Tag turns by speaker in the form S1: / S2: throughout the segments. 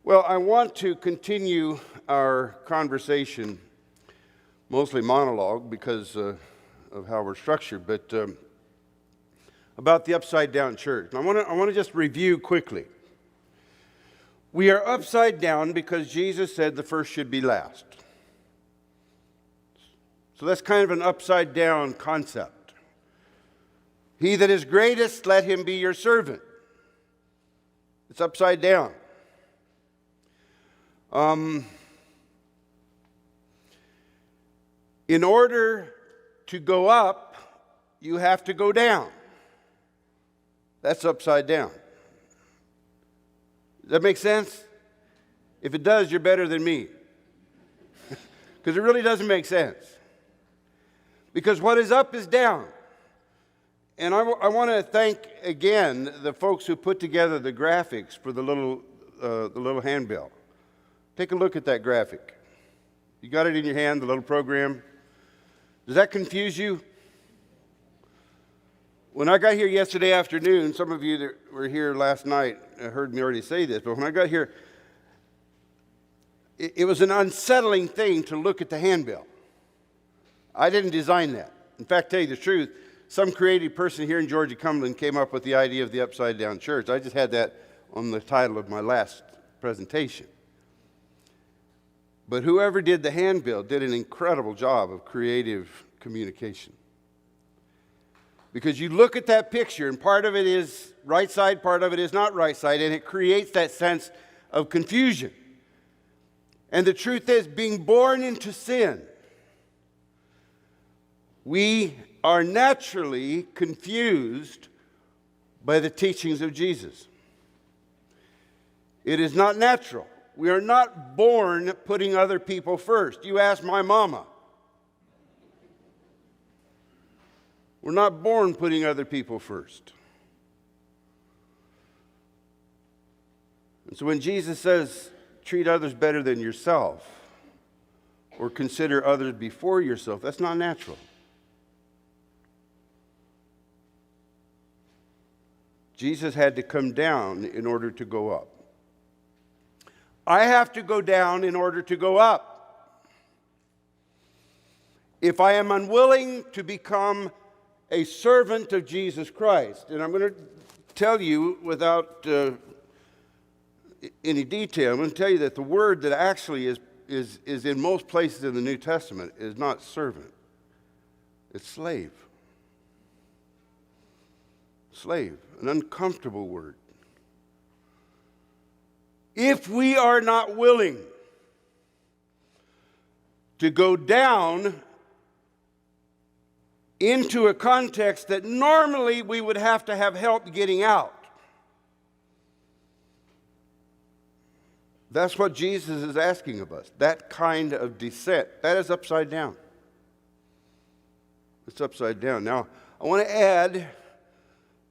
S1: Well, I want to continue our conversation, mostly monologue because of how we're structured, but about the upside-down church. And I want to just review quickly. We are upside down because Jesus said the first should be last. So that's kind of an upside-down concept. He that is greatest, let him be your servant. It's upside down. In order to go up, you have to go down. That's upside down. Does that make sense? If it does, you're better than me. Because it really doesn't make sense. Because what is up is down. And I want to thank again the folks who put together the graphics for the little handbill. Take a look at that graphic. You got it in your hand, the little program. Does that confuse you? When I got here yesterday afternoon, some of you that were here last night heard me already say this, but when I got here, it was an unsettling thing to look at the handbill. I didn't design that. In fact, to tell you the truth, some creative person here in Georgia-Cumberland came up with the idea of the upside-down church. I just had that on the title of my last presentation. But whoever did the handbill did an incredible job of creative communication. Because you look at that picture, and part of it is right side, part of it is not right side, and it creates that sense of confusion. And the truth is, being born into sin, we are naturally confused by the teachings of Jesus. It is not natural. We are not born putting other people first. You ask my mama. We're not born putting other people first. And so when Jesus says, treat others better than yourself, or consider others before yourself, that's not natural. Jesus had to come down in order to go up. I have to go down in order to go up. If I am unwilling to become a servant of Jesus Christ, and I'm going to tell you without any detail, I'm going to tell you that the word that actually is in most places in the New Testament is not servant, it's slave. Slave, an uncomfortable word. If we are not willing to go down into a context that normally we would have to have help getting out, that's what Jesus is asking of us. That kind of descent, that is upside down. It's upside down. Now, I want to add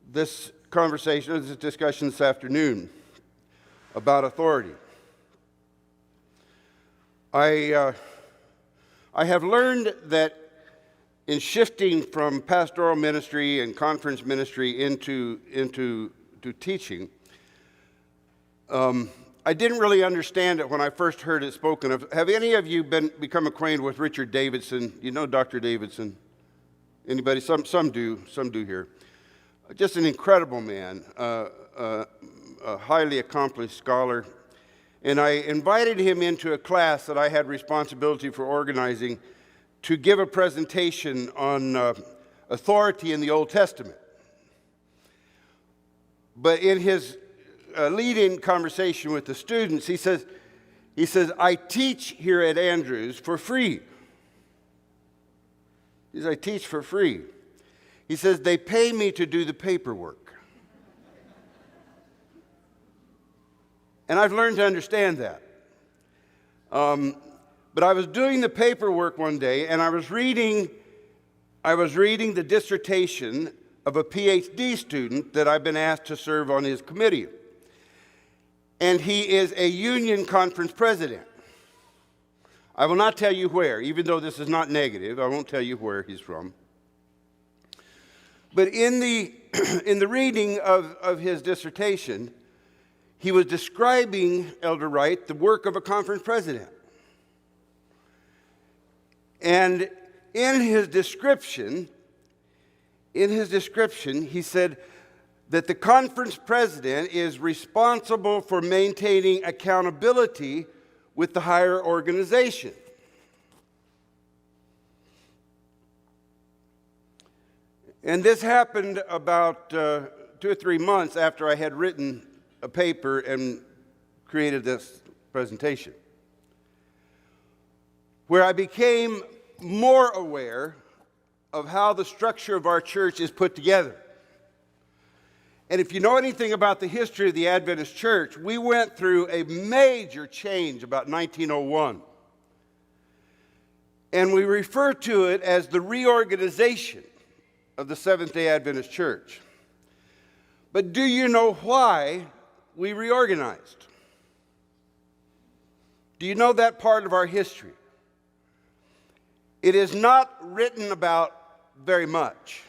S1: this conversation, this discussion this afternoon about authority. I have learned that in shifting from pastoral ministry and conference ministry into teaching, I didn't really understand it when I first heard it spoken of. Have any of you become acquainted with Richard Davidson? You know Dr. Davidson? Anybody? Some do here. Just an incredible man, a highly accomplished scholar. And I invited him into a class that I had responsibility for organizing to give a presentation on authority in the Old Testament. But in his lead-in conversation with the students, he says, I teach here at Andrews for free. He says, I teach for free. He says, they pay me to do the paperwork. And I've learned to understand that. But I was doing the paperwork one day, and I was reading the dissertation of a PhD student that I've been asked to serve on his committee. And he is a union conference president. I will not tell you where, even though this is not negative. I won't tell you where he's from. But in the reading of his dissertation, he was describing, Elder Wright, the work of a conference president. And in his description, he said that the conference president is responsible for maintaining accountability with the higher organization. And this happened about 2 or 3 months after I had written a paper and created this presentation, where I became more aware of how the structure of our church is put together. And if you know anything about the history of the Adventist church, we went through a major change about 1901. And we refer to it as the reorganization of the Seventh-day Adventist church. But do you know why we reorganized? Do you know that part of our history? It is not written about very much,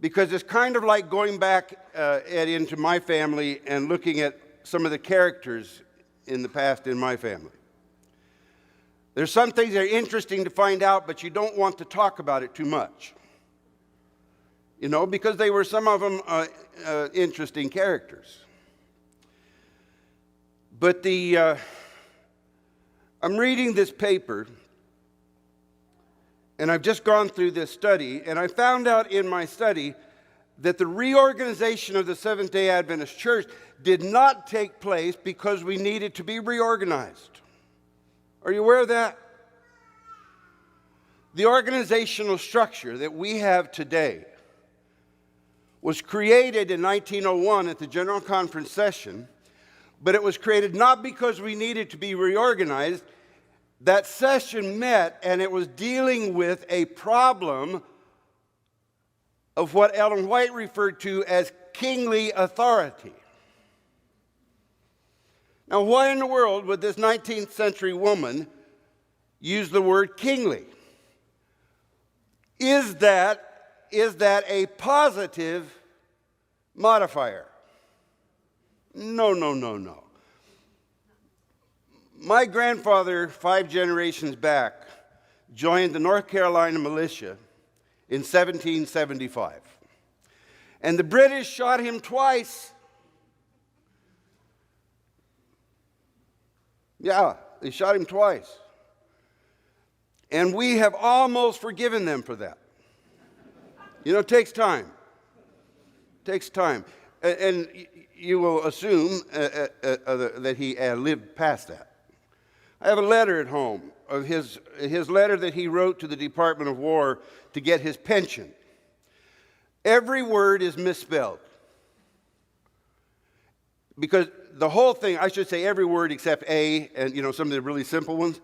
S1: because it's kind of like going back into my family and looking at some of the characters in the past in my family. There's some things that are interesting to find out, but you don't want to talk about it too much. You know, because they were, some of them, interesting characters. But I'm reading this paper, and I've just gone through this study, and I found out in my study that the reorganization of the Seventh-day Adventist Church did not take place because we needed to be reorganized. Are you aware of that? The organizational structure that we have today was created in 1901 at the General Conference session, but it was created not because we needed to be reorganized. That session met, and it was dealing with a problem of what Ellen White referred to as kingly authority. Now, why in the world would this 19th century woman use the word kingly? Is that a positive modifier? No. My grandfather, 5 generations back, joined the North Carolina militia in 1775. And the British shot him twice. Yeah, they shot him twice. And we have almost forgiven them for that. You know, it takes time. It takes time. And you will assume that he lived past that. I have a letter at home of his letter that he wrote to the Department of War to get his pension. Every word is misspelled. Because the whole thing, I should say every word except A, and you know, some of the really simple ones,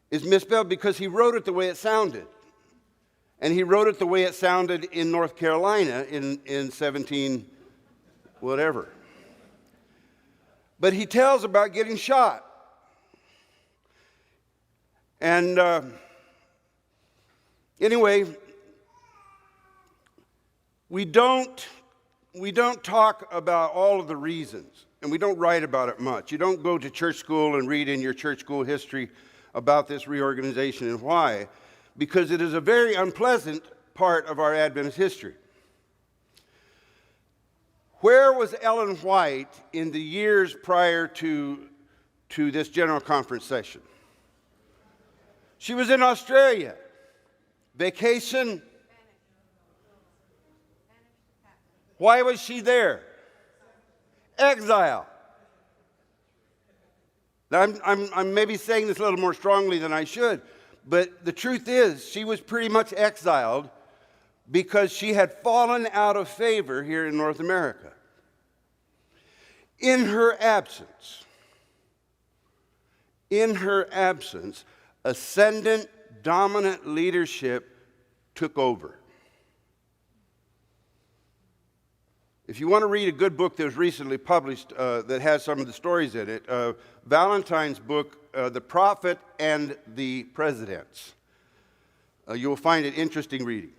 S1: is misspelled because he wrote it the way it sounded. And he wrote it the way it sounded in North Carolina in 17 whatever. But he tells about getting shot. And anyway, we don't talk about all of the reasons, and we don't write about it much. You don't go to church school and read in your church school history about this reorganization and why, because it is a very unpleasant part of our Adventist history. Where was Ellen White in the years prior to this General Conference session? She was in Australia. Vacation. Why was she there? Exile. Now, I'm maybe saying this a little more strongly than I should, but the truth is she was pretty much exiled because she had fallen out of favor here in North America. In her absence, ascendant, dominant leadership took over. If you want to read a good book that was recently published that has some of the stories in it, Valentine's book, The Prophet and the Presidents, you will find it interesting reading.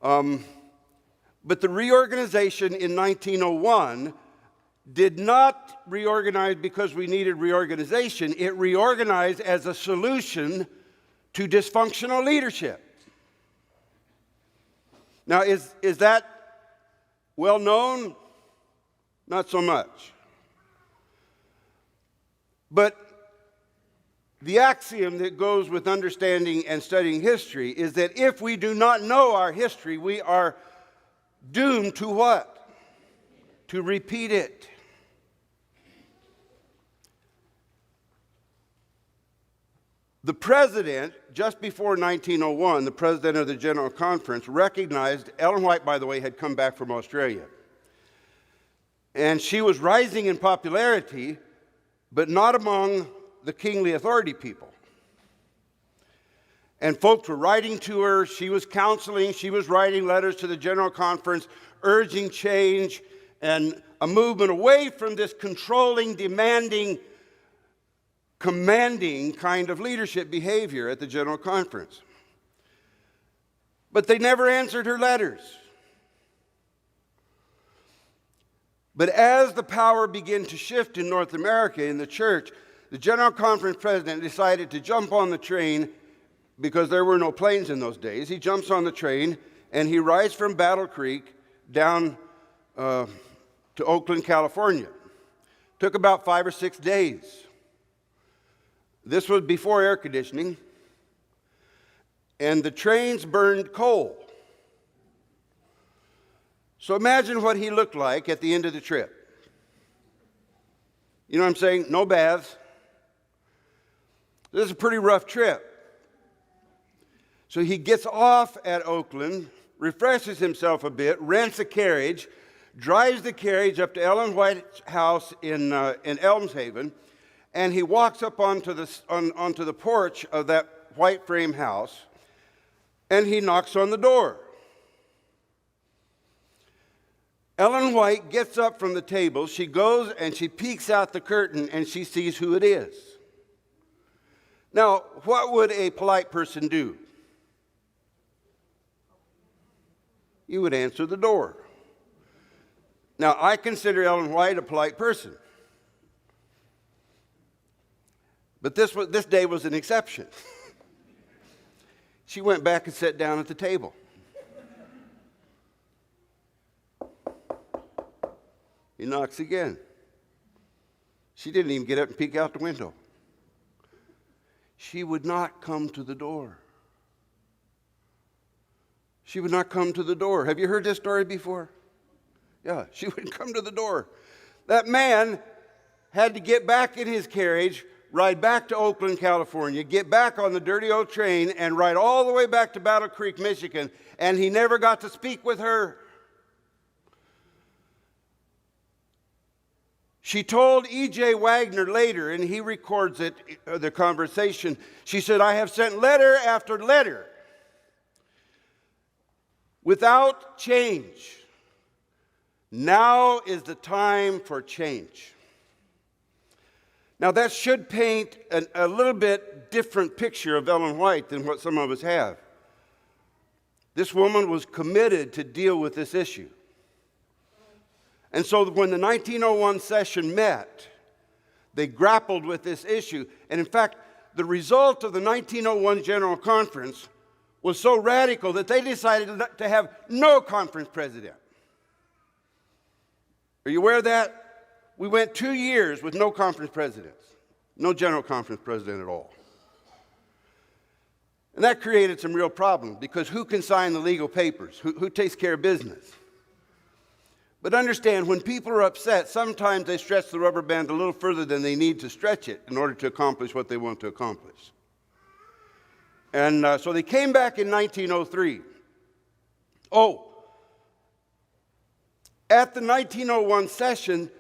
S1: But the reorganization in 1901 did not reorganize because we needed reorganization. It reorganized as a solution to dysfunctional leadership. Now, is that well known? Not so much. But the axiom that goes with understanding and studying history is that if we do not know our history, we are doomed to what? To repeat it. The president, just before 1901, the president of the General Conference, recognized, Ellen White, by the way, had come back from Australia. And she was rising in popularity, but not among the kingly authority people. And folks were writing to her, she was counseling, she was writing letters to the General Conference, urging change and a movement away from this controlling, demanding, commanding kind of leadership behavior at the General Conference. But they never answered her letters. But as the power began to shift in North America in the church, the General Conference president decided to jump on the train because there were no planes in those days. He jumps on the train and he rides from Battle Creek down to Oakland, California. Took about 5 or 6 days. This was before air conditioning, and the trains burned coal. So imagine what he looked like at the end of the trip. You know what I'm saying? No baths. This is a pretty rough trip. So he gets off at Oakland, refreshes himself a bit, rents a carriage, drives the carriage up to Ellen White's house in Elmshaven, and he walks up onto the porch of that white frame house, and he knocks on the door. Ellen White gets up from the table. She goes and she peeks out the curtain, and she sees who it is. Now, what would a polite person do? You would answer the door. Now, I consider Ellen White a polite person. But this day was an exception. She went back and sat down at the table. He knocks again. She didn't even get up and peek out the window. She would not come to the door. She would not come to the door. Have you heard this story before? Yeah, she wouldn't come to the door. That man had to get back in his carriage, ride back to Oakland, California, get back on the dirty old train, and ride all the way back to Battle Creek, Michigan, and he never got to speak with her. She told E.J. Wagner later, and he records it, the conversation, she said, "I have sent letter after letter without change. Now is the time for change." Now that should paint a little bit different picture of Ellen White than what some of us have. This woman was committed to deal with this issue. And so when the 1901 session met, they grappled with this issue. And in fact, the result of the 1901 General Conference was so radical that they decided to have no conference president. Are you aware of that? We went 2 years with no conference presidents, no General Conference president at all. And that created some real problems because who can sign the legal papers? Who takes care of business? But understand, when people are upset, sometimes they stretch the rubber band a little further than they need to stretch it in order to accomplish what they want to accomplish. And so they came back in 1903. At the 1901 session,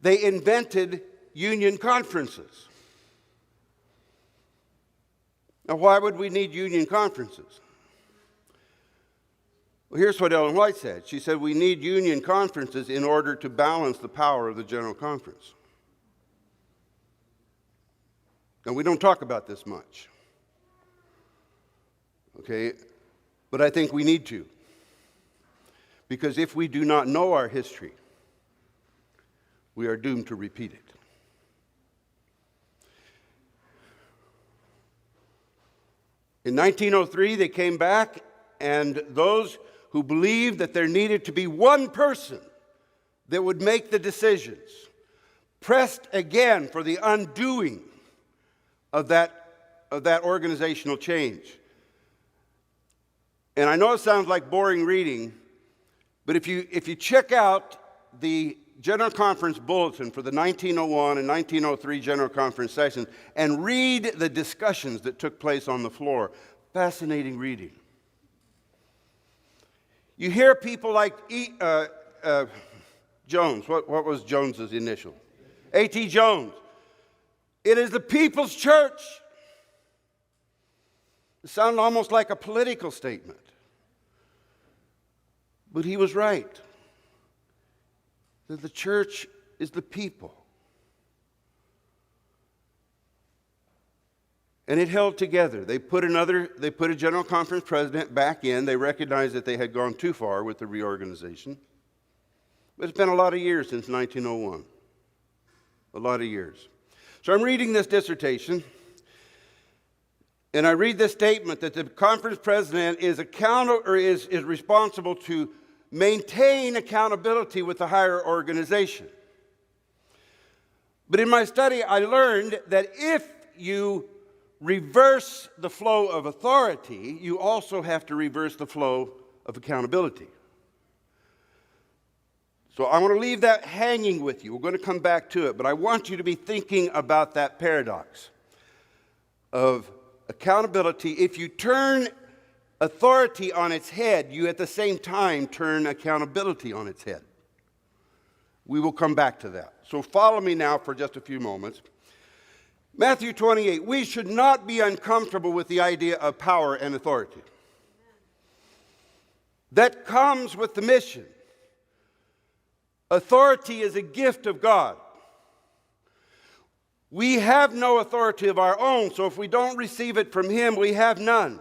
S1: they invented union conferences. Now, why would we need union conferences? Well, here's what Ellen White said. She said, we need union conferences in order to balance the power of the General Conference. Now, we don't talk about this much, okay? But I think we need to. Because if we do not know our history, we are doomed to repeat it. In 1903, they came back, and those who believed that there needed to be one person that would make the decisions pressed again for the undoing of that organizational change. And I know it sounds like boring reading, but if you check out the General Conference Bulletin for the 1901 and 1903 General Conference sessions and read the discussions that took place on the floor, fascinating reading. You hear people like Jones. What was Jones's initial? A.T. Jones. It is the people's church. It sounded almost like a political statement. But he was right. That the church is the people. And it held together. They put a General Conference president back in. They recognized that they had gone too far with the reorganization. But it's been a lot of years since 1901. A lot of years. So I'm reading this dissertation, and I read this statement that the conference president is responsible to maintain accountability with the higher organization. But in my study, I learned that if you reverse the flow of authority, you also have to reverse the flow of accountability. So I want to leave that hanging with you. We're going to come back to it, but I want you to be thinking about that paradox of accountability. If you turn authority on its head, you at the same time turn accountability on its head. We will come back to that. So follow me now for just a few moments. Matthew 28, we should not be uncomfortable with the idea of power and authority. That comes with the mission. Authority is a gift of God. We have no authority of our own, so if we don't receive it from Him, we have none.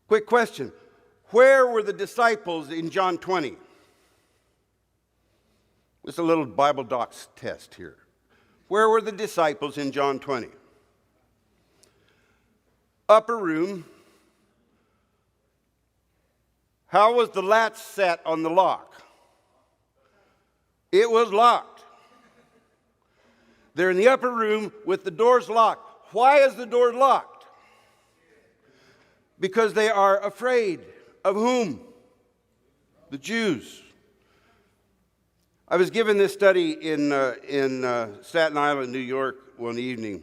S1: Quick question. Where were the disciples in John 20? It's a little Bible docs test here. Where were the disciples in John 20? Upper room. How was the latch set on the lock? It was locked. They're in the upper room with the doors locked. Why is the door locked? Because they are afraid. Of whom? The Jews. I was given this study in Staten Island, New York, one evening,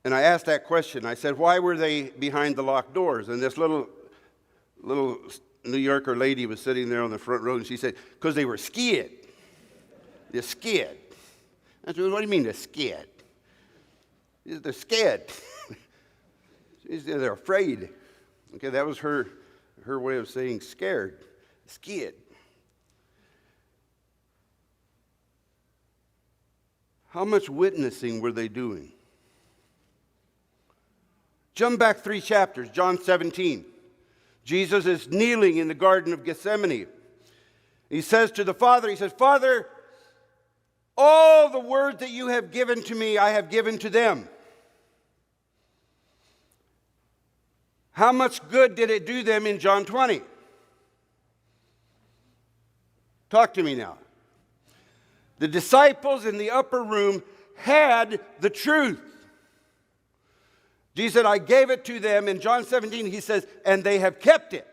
S1: and I asked that question. I said, why were they behind the locked doors? And this little New Yorker lady was sitting there on the front row, and she said, because they were scared. They're scared. I said, what do you mean they're scared? They're scared. They're afraid. Okay, that was her way of saying scared. Scared. How much witnessing were they doing? Jump back 3 chapters, John 17. Jesus is kneeling in the Garden of Gethsemane. He says to the Father, he says, Father, all the words that you have given to me, I have given to them. How much good did it do them in John 20? Talk to me now. The disciples in the upper room had the truth. Jesus said, I gave it to them. In John 17, he says, and they have kept it.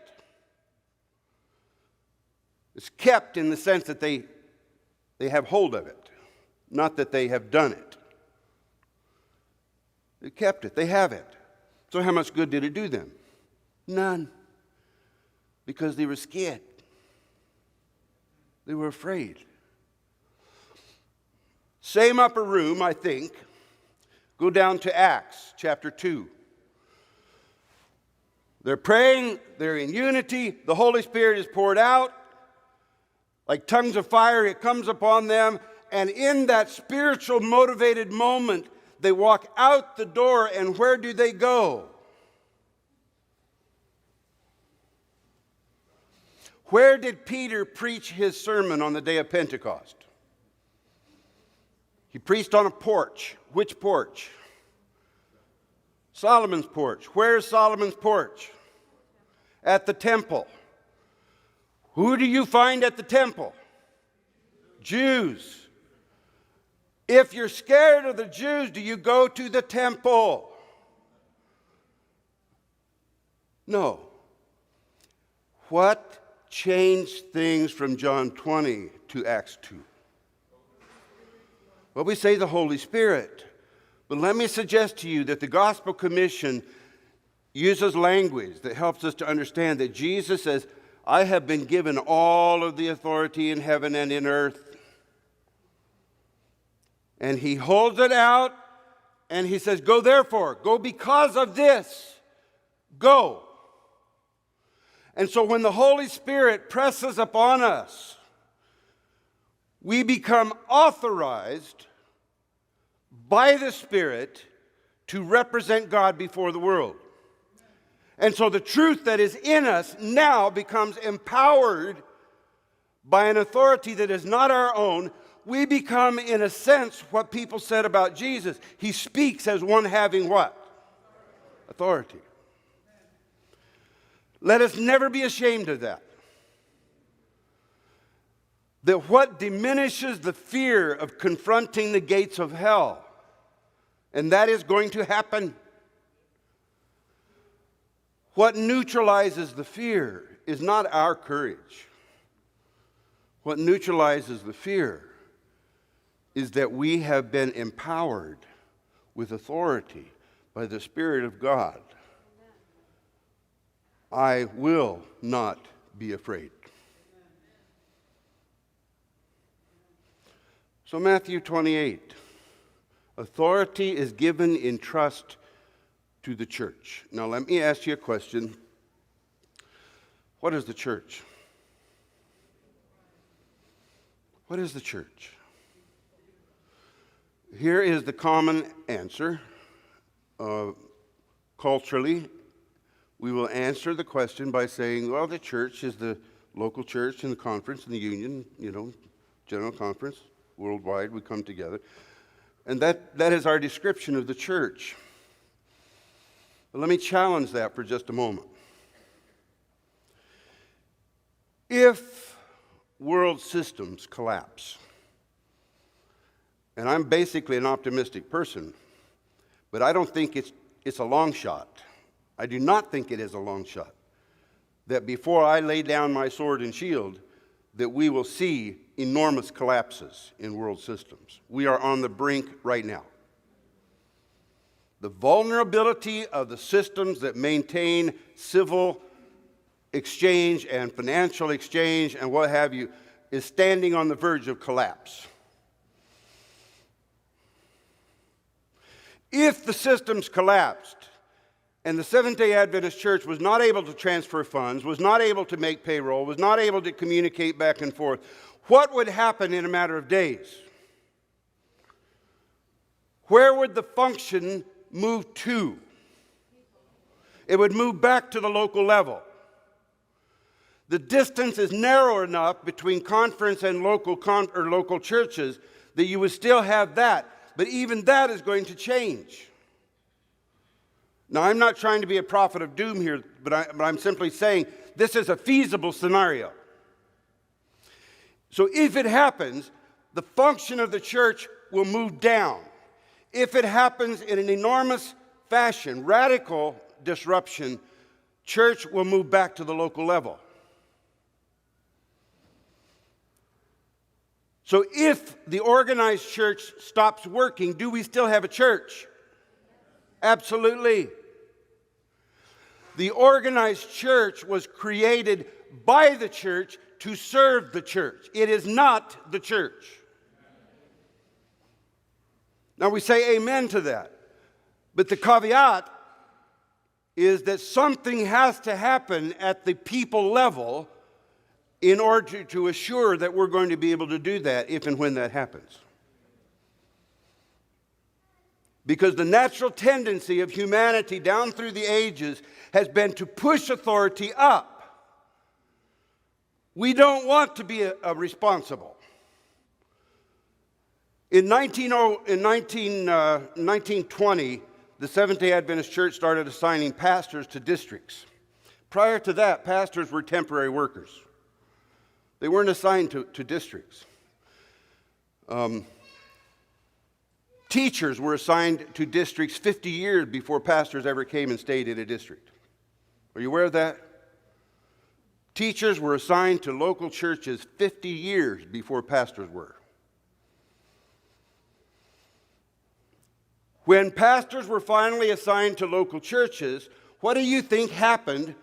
S1: It's kept in the sense that they have hold of it, not that they have done it. They kept it. They have it. So how much good did it do them? None. Because they were scared. They were afraid. Same upper room, I think. Go down to Acts chapter 2. They're praying, they're in unity, the Holy Spirit is poured out. Like tongues of fire, it comes upon them. And in that spiritual motivated moment, they walk out the door, and where do they go? Where did Peter preach his sermon on the day of Pentecost? He preached on a porch. Which porch? Solomon's porch. Where's Solomon's porch? At the temple. Who do you find at the temple? Jews. If you're scared of the Jews, do you go to the temple? No. What changed things from John 20 to Acts 2? Well, we say the Holy Spirit. But let me suggest to you that the Gospel Commission uses language that helps us to understand that Jesus says, I have been given all of the authority in heaven and in earth. And he holds it out and he says, go therefore, go because of this, go. And so when the Holy Spirit presses upon us, we become authorized by the Spirit to represent God before the world. And so the truth that is in us now becomes empowered by an authority that is not our own. We become, in a sense, what people said about Jesus. He speaks as one having what? Authority. Let us never be ashamed of that. That what diminishes the fear of confronting the gates of hell, and that is going to happen. What neutralizes the fear is not our courage. What neutralizes the fear is that we have been empowered with authority by the Spirit of God. I will not be afraid. So Matthew 28, authority is given in trust to the church. Now let me ask you a question. What is the church? What is the church? Here is the common answer. Culturally, we will answer the question by saying, well, the church is the local church and the conference and the union, general conference. Worldwide, we come together. And that is our description of the church. But let me challenge that for just a moment. If world systems collapse, and I'm basically an optimistic person, but I don't think it's a long shot. I do not think it is a long shot that before I lay down my sword and shield, that we will see enormous collapses in world systems. We are on the brink right now. The vulnerability of the systems that maintain civil exchange and financial exchange and what have you is standing on the verge of collapse. If the systems collapsed and the Seventh-day Adventist Church was not able to transfer funds, was not able to make payroll, was not able to communicate back and forth, what would happen in a matter of days? Where would the function move to? It would move back to the local level. The distance is narrow enough between conference and local churches that you would still have that, but even that is going to change. Now, I'm not trying to be a prophet of doom here, but I'm simply saying this is a feasible scenario. So if it happens, the function of the church will move down. If it happens in an enormous fashion, radical disruption, church will move back to the local level. So if the organized church stops working, do we still have a church? Absolutely. The organized church was created by the church to serve the church. It is not the church. Now we say amen to that. But the caveat is that something has to happen at the people level in order to assure that we're going to be able to do that if and when that happens. Because the natural tendency of humanity down through the ages has been to push authority up. We don't want to be responsible. In 1920, the Seventh-day Adventist Church started assigning pastors to districts. Prior to that, pastors were temporary workers. They weren't assigned to districts. Teachers were assigned to districts 50 years before pastors ever came and stayed in a district. Are you aware of that? Teachers were assigned to local churches 50 years before pastors were. When pastors were finally assigned to local churches, what do you think happened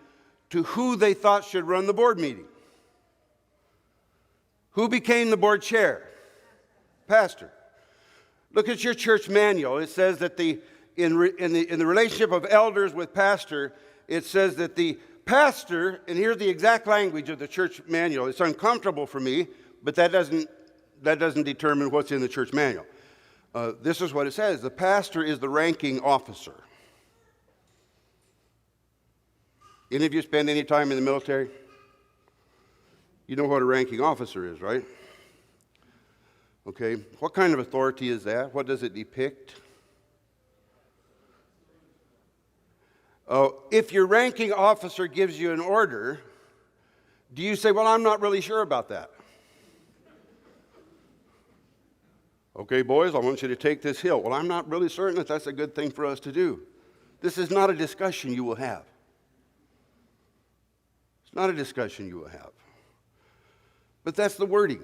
S1: to who they thought should run the board meeting? Who became the board chair? Pastor. Look at your church manual. It says that in the relationship of elders with pastor, it says that the pastor, and here's the exact language of the church manual. It's uncomfortable for me, but that doesn't determine what's in the church manual. This is what it says. The pastor is the ranking officer. Any of you spend any time in the military? You know what a ranking officer is, right? Okay. What kind of authority is that? What does it depict? If your ranking officer gives you an order, do you say, well, I'm not really sure about that? Okay, boys, I want you to take this hill. Well, I'm not really certain that that's a good thing for us to do. This is not a discussion you will have. It's not a discussion you will have. But that's the wording.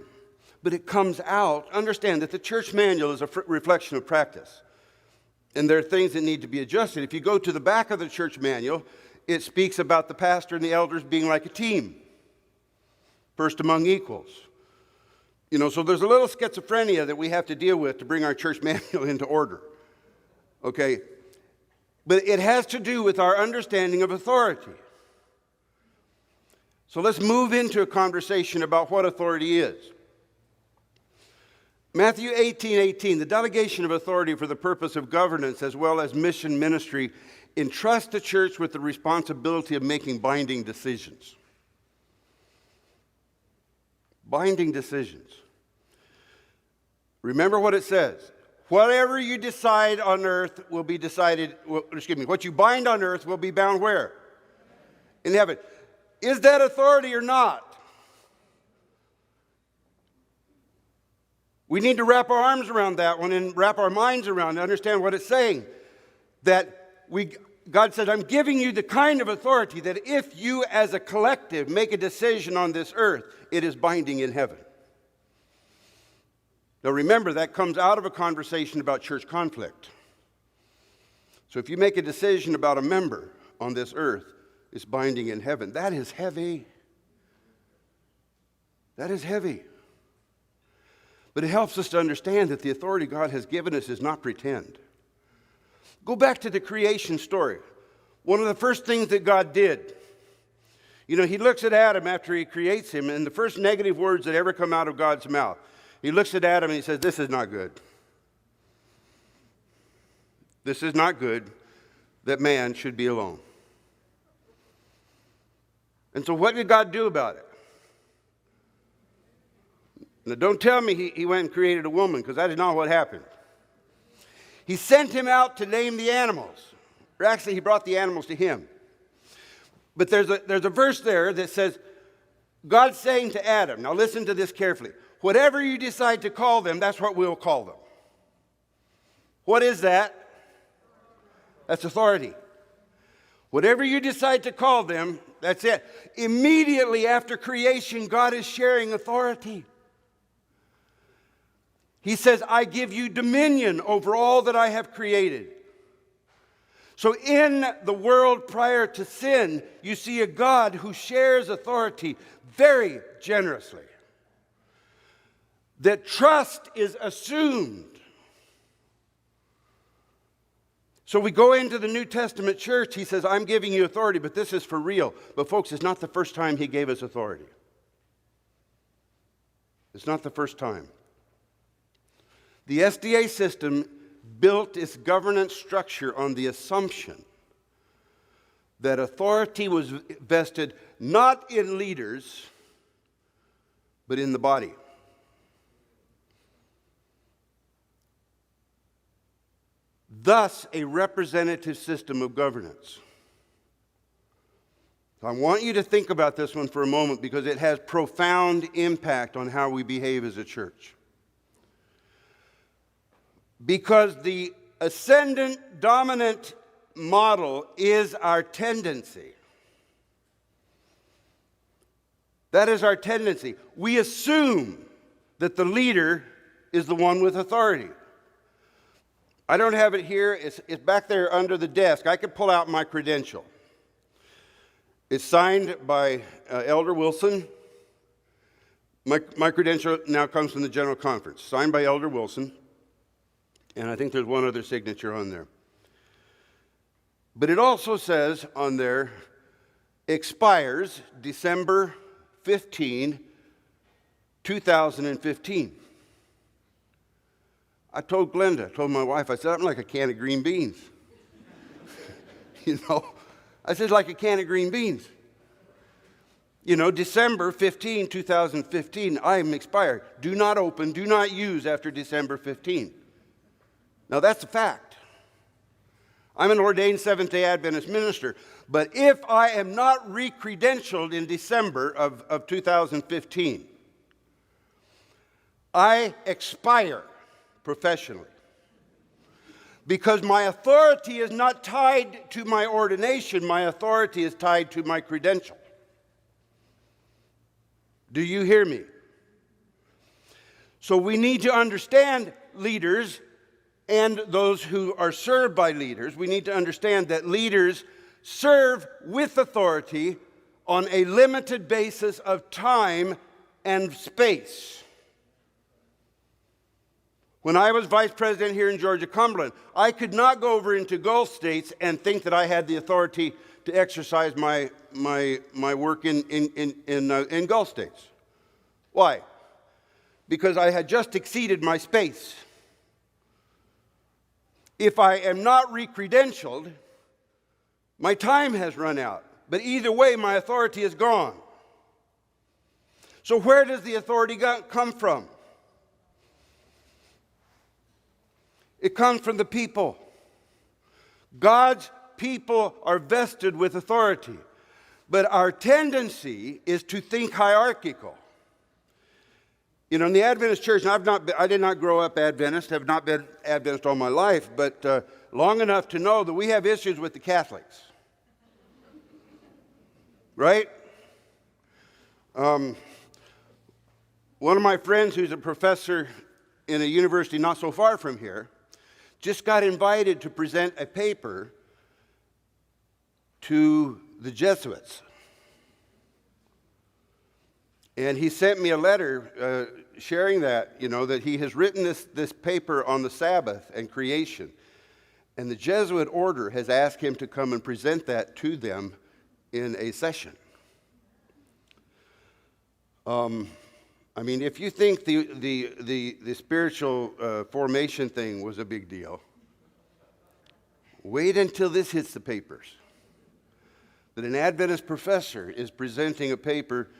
S1: But it comes out. Understand that the church manual is a reflection of practice. And there are things that need to be adjusted. If you go to the back of the church manual, it speaks about the pastor and the elders being like a team. First among equals. So there's a little schizophrenia that we have to deal with to bring our church manual into order. Okay? But it has to do with our understanding of authority. So let's move into a conversation about what authority is. Matthew 18:18, the delegation of authority for the purpose of governance as well as mission ministry entrusts the church with the responsibility of making binding decisions. Binding decisions. Remember what it says. Whatever you decide on earth will be decided, what you bind on earth will be bound where? In heaven. Is that authority or not? We need to wrap our arms around that one and wrap our minds around it, understand what it's saying. God said, I'm giving you the kind of authority that if you as a collective make a decision on this earth, it is binding in heaven. Now remember, that comes out of a conversation about church conflict. So if you make a decision about a member on this earth, it's binding in heaven. That is heavy. That is heavy. But it helps us to understand that the authority God has given us is not pretend. Go back to the creation story. One of the first things that God did, he looks at Adam after he creates him, and the first negative words that ever come out of God's mouth, he looks at Adam and he says, this is not good. This is not good that man should be alone. And so what did God do about it? Now, don't tell me he went and created a woman, because that is not what happened. He sent him out to name the animals. Or actually, he brought the animals to him. But there's a verse there that says, God's saying to Adam, now listen to this carefully, whatever you decide to call them, that's what we'll call them. What is that? That's authority. Whatever you decide to call them, that's it. Immediately after creation, God is sharing authority. He says, I give you dominion over all that I have created. So in the world prior to sin, you see a God who shares authority very generously. That trust is assumed. So we go into the New Testament church, he says, I'm giving you authority, but this is for real. But folks, it's not the first time he gave us authority. It's not the first time. The SDA system built its governance structure on the assumption that authority was vested not in leaders, but in the body. Thus, a representative system of governance. I want you to think about this one for a moment because it has profound impact on how we behave as a church. Because the ascendant, dominant model is our tendency. That is our tendency. We assume that the leader is the one with authority. I don't have it here. It's back there under the desk. I could pull out my credential. It's signed by Elder Wilson. My credential now comes from the General Conference. Signed by Elder Wilson. And I think there's one other signature on there. But it also says on there, expires December 15, 2015. I told my wife, I said, I'm like a can of green beans. I said, like a can of green beans. December 15, 2015, I am expired. Do not open, do not use after December 15. Now that's a fact. I'm an ordained Seventh-day Adventist minister, but if I am not re-credentialed in December of 2015, I expire professionally. Because my authority is not tied to my ordination, my authority is tied to my credential. Do you hear me? So we need to understand, leaders and those who are served by leaders, we need to understand that leaders serve with authority on a limited basis of time and space. When I was vice president here in Georgia-Cumberland, I could not go over into Gulf states and think that I had the authority to exercise my work in Gulf states. Why? Because I had just exceeded my space. If I am not re-credentialed, my time has run out. But either way, my authority is gone. So where does the authority come from? It comes from the people. God's people are vested with authority. But our tendency is to think hierarchical. In the Adventist church, and I did not grow up Adventist, have not been Adventist all my life, but long enough to know that we have issues with the Catholics. Right? One of my friends who's a professor in a university not so far from here just got invited to present a paper to the Jesuits. And he sent me a letter sharing that, that he has written this paper on the Sabbath and creation. And the Jesuit order has asked him to come and present that to them in a session. If you think the spiritual formation thing was a big deal, wait until this hits the papers. That an Adventist professor is presenting a paper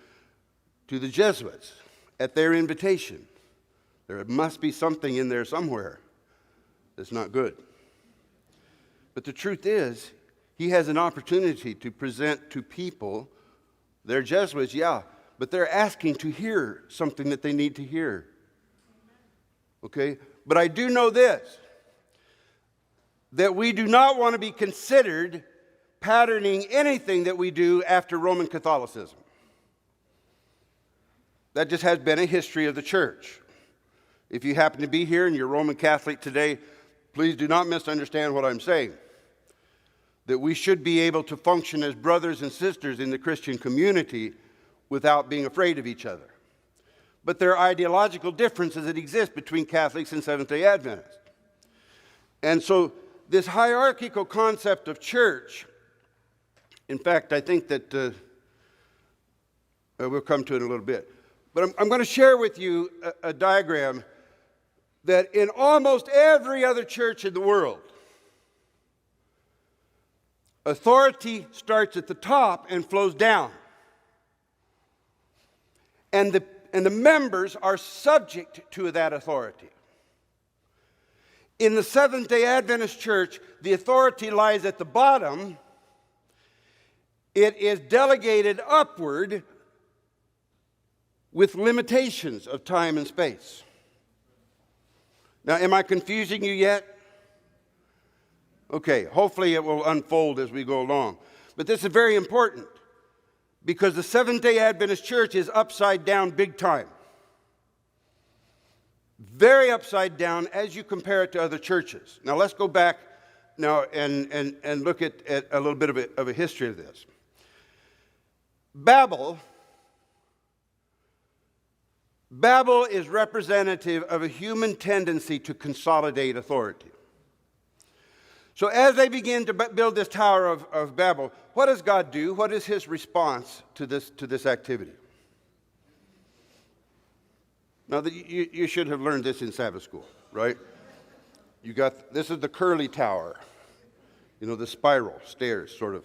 S1: to the Jesuits at their invitation. There must be something in there somewhere that's not good. But the truth is, he has an opportunity to present to people. They're Jesuits, yeah, but they're asking to hear something that they need to hear. Okay? But I do know this, that we do not want to be considered patterning anything that we do after Roman Catholicism. That just has been a history of the church. If you happen to be here and you're Roman Catholic today, please do not misunderstand what I'm saying. That we should be able to function as brothers and sisters in the Christian community without being afraid of each other. But there are ideological differences that exist between Catholics and Seventh-day Adventists. And so this hierarchical concept of church, in fact, I think that we'll come to it in a little bit. But I'm going to share with you a diagram that in almost every other church in the world, authority starts at the top and flows down. And the members are subject to that authority. In the Seventh-day Adventist Church, the authority lies at the bottom. It is delegated upward with limitations of time and space. Now, am I confusing you yet? Okay, hopefully it will unfold as we go along. But this is very important because the Seventh-day Adventist Church is upside down big time. Very upside down as you compare it to other churches. Now let's go back now and look at a little bit of a history of this. Babel is representative of a human tendency to consolidate authority. So as they begin to build this Tower of Babel, what does God do? What is his response to this activity? Now, you should have learned this in Sabbath school, right? This is the curly tower, the spiral stairs, sort of.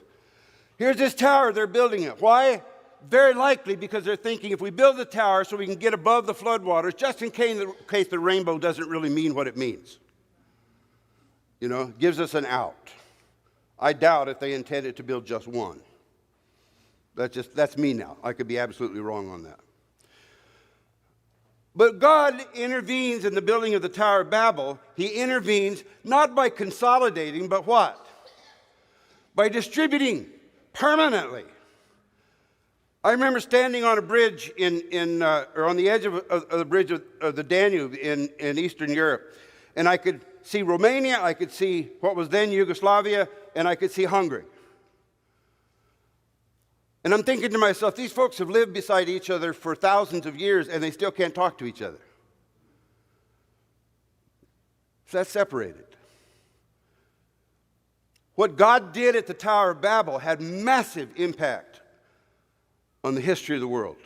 S1: Here's this tower, they're building it. Why? Very likely because they're thinking if we build the tower so we can get above the floodwaters, just in case the rainbow doesn't really mean what it means. Gives us an out. I doubt if they intended to build just one. That's me now. I could be absolutely wrong on that. But God intervenes in the building of the Tower of Babel. He intervenes not by consolidating, but what? By distributing permanently. I remember standing on a bridge or on the edge of the bridge of the Danube in Eastern Europe, and I could see Romania, I could see what was then Yugoslavia, and I could see Hungary. And I'm thinking to myself, these folks have lived beside each other for thousands of years, and they still can't talk to each other. So that's separated. What God did at the Tower of Babel had massive impact on the history of the world.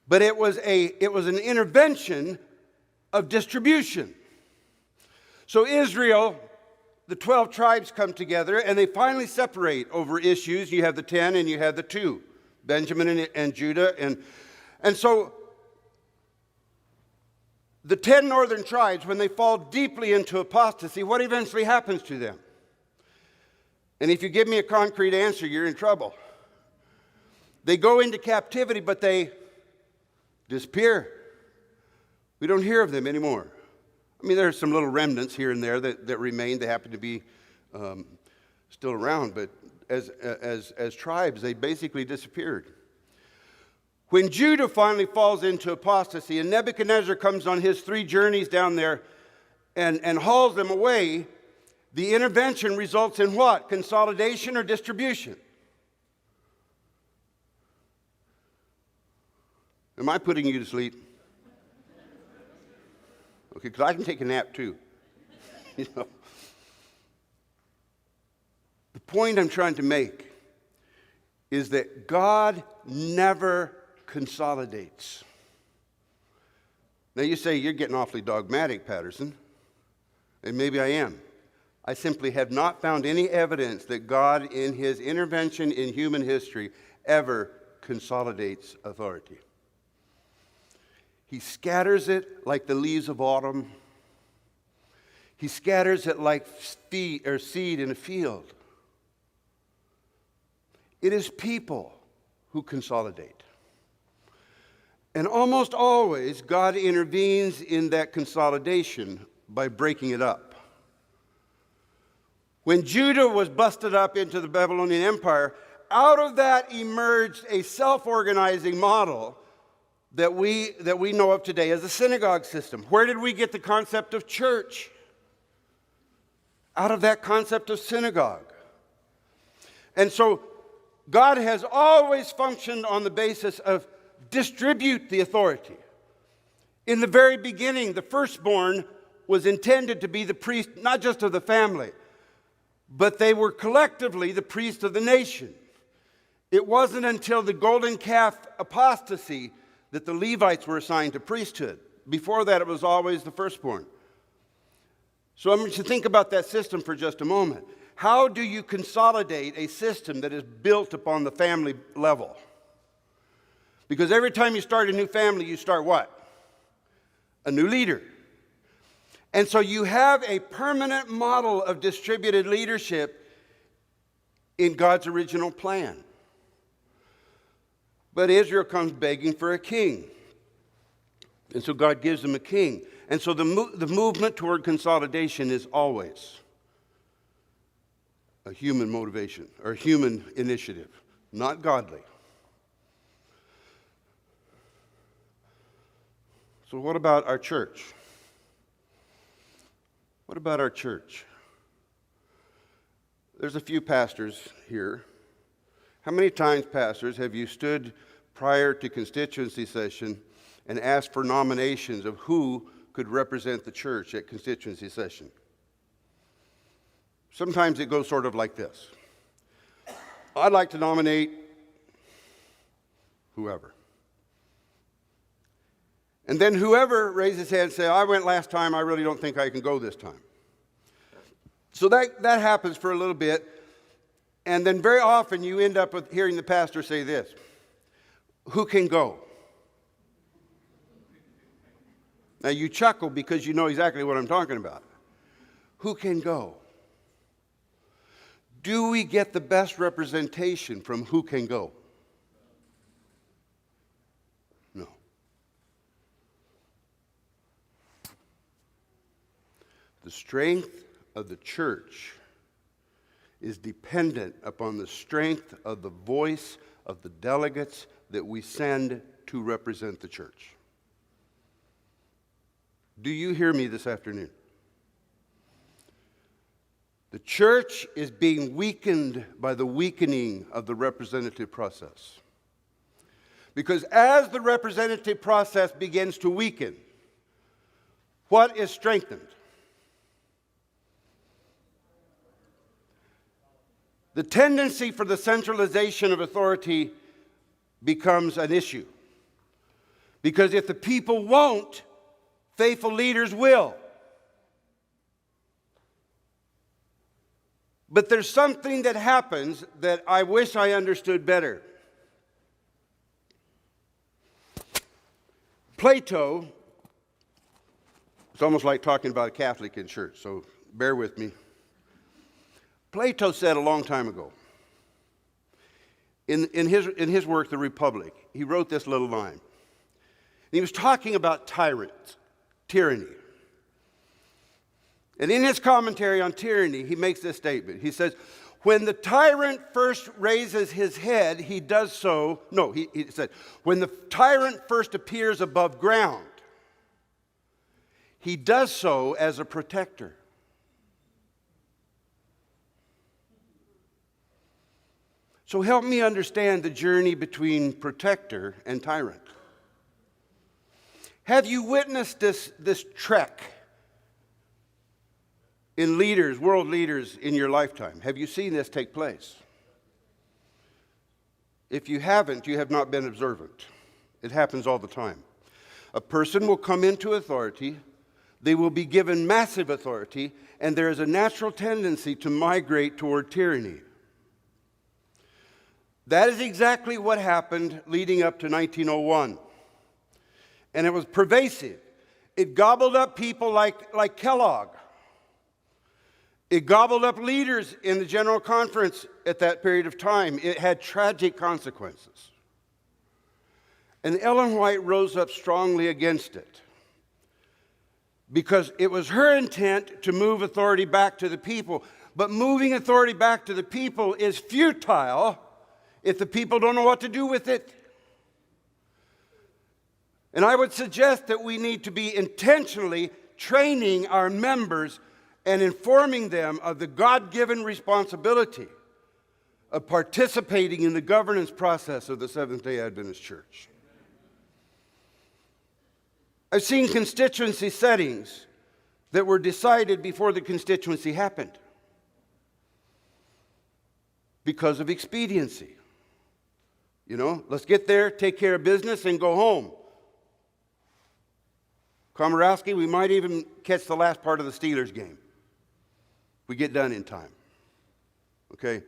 S1: But it was an intervention of distribution. So Israel, the 12 tribes come together, and they finally separate over issues. You have the 10 and you have the 2, Benjamin and Judah. And so the 10 northern tribes, when they fall deeply into apostasy, what eventually happens to them? And if you give me a concrete answer, you're in trouble. They go into captivity, but they disappear. We don't hear of them anymore. I mean, there are some little remnants here and there that remain. They happen to be still around, but as tribes, they basically disappeared. When Judah finally falls into apostasy and Nebuchadnezzar comes on his 3 journeys down there and hauls them away, the intervention results in what? Consolidation or distribution? Am I putting you to sleep? Okay, because I can take a nap too. The point I'm trying to make is that God never consolidates. Now you say, you're getting awfully dogmatic, Patterson. And maybe I am. I simply have not found any evidence that God, in his intervention in human history, ever consolidates authority. He scatters it like the leaves of autumn. He scatters it like seed in a field. It is people who consolidate. And almost always, God intervenes in that consolidation by breaking it up. When Judah was busted up into the Babylonian Empire, out of that emerged a self-organizing model that we know of today as a synagogue system. Where did we get the concept of church? Out of that concept of synagogue. And so God has always functioned on the basis of distribute the authority. In the very beginning, the firstborn was intended to be the priest, not just of the family, but they were collectively the priest of the nation. It wasn't until the golden calf apostasy that the Levites were assigned to priesthood. Before that, it was always the firstborn. So I'm going to think about that system for just a moment. How do you consolidate a system that is built upon the family level? Because every time you start a new family, you start what? A new leader. And so you have a permanent model of distributed leadership in God's original plan. But Israel comes begging for a king. And so God gives them a king. And so the movement toward consolidation is always a human motivation or human initiative, not godly. So what about our church? What about our church? There's a few pastors here. How many times, pastors, have you stood prior to constituency session and asked for nominations of who could represent the church at constituency session? Sometimes it goes sort of like this. I'd like to nominate whoever. And then whoever raises his hand and says, I went last time, I really don't think I can go this time. So that happens for a little bit. And then very often you end up with hearing the pastor say this, who can go? Now you chuckle because you know exactly what I'm talking about. Who can go? Do we get the best representation from who can go? No. The strength of the church is dependent upon the strength of the voice of the delegates that we send to represent the church. Do you hear me this afternoon? The church is being weakened by the weakening of the representative process. Because as the representative process begins to weaken, what is strengthened? The tendency for the centralization of authority becomes an issue. Because if the people won't, faithful leaders will. But there's something that happens that I wish I understood better. Plato, it's almost like talking about a Catholic in church, so bear with me. Plato said a long time ago, in his work, The Republic, he wrote this little line. And he was talking about tyranny. And in his commentary on tyranny, he makes this statement. He says, when the tyrant first raises his head, he does so, he said, when the tyrant first appears above ground, he does so as a protector. So help me understand the journey between protector and tyrant. Have you witnessed this trek in leaders, world leaders in your lifetime? Have you seen this take place? If you haven't, you have not been observant. It happens all the time. A person will come into authority, they will be given massive authority, and there is a natural tendency to migrate toward tyranny. That is exactly what happened leading up to 1901. And it was pervasive. It gobbled up people like Kellogg. It gobbled up leaders in the General Conference at that period of time. It had tragic consequences. And Ellen White rose up strongly against it because it was her intent to move authority back to the people. But moving authority back to the people is futile if the people don't know what to do with it. And I would suggest that we need to be intentionally training our members and informing them of the God-given responsibility of participating in the governance process of the Seventh-day Adventist Church. I've seen constituency settings that were decided before the constituency happened because of expediency. You know, let's get there, take care of business, and go home. Komorowski, we might even catch the last part of the Steelers game. We get done in time. Okay? And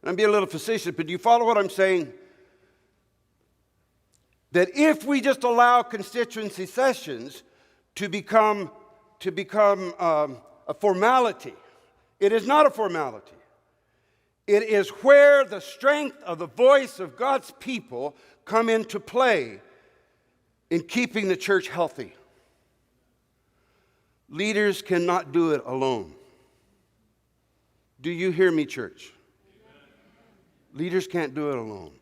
S1: I'm being a little facetious, but do you follow what I'm saying? that if we just allow constituency sessions to become a formality, it is not a formality. It is where the strength of the voice of God's people come into play in keeping the church healthy. Leaders cannot do it alone. Do you hear me, church? Leaders can't do it alone.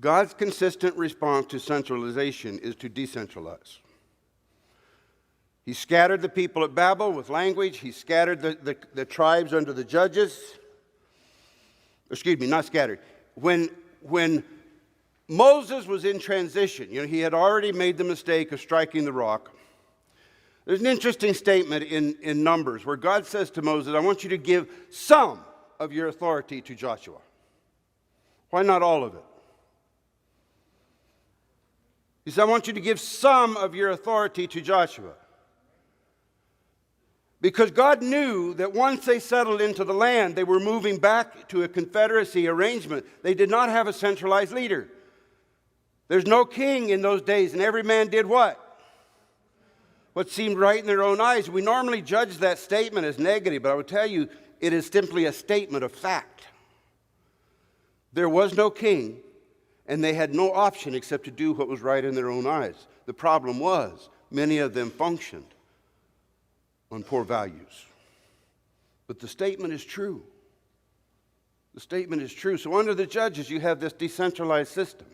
S1: God's consistent response to centralization is to decentralize. He scattered the people at Babel with language. He scattered the tribes under the judges. Excuse me, not scattered. When Moses was in transition, he had already made the mistake of striking the rock. There's an interesting statement in Numbers where God says to Moses, I want you to give some of your authority to Joshua. Why not all of it? He said, I want you to give some of your authority to Joshua. Because God knew that once they settled into the land, they were moving back to a confederacy arrangement. They did not have a centralized leader. There's no king in those days, and every man did what? What seemed right in their own eyes. We normally judge that statement as negative, but I would tell you, it is simply a statement of fact. There was no king, and they had no option except to do what was right in their own eyes. The problem was, many of them functioned on poor values. But the statement is true. The statement is true. So under the judges, you have this decentralized system.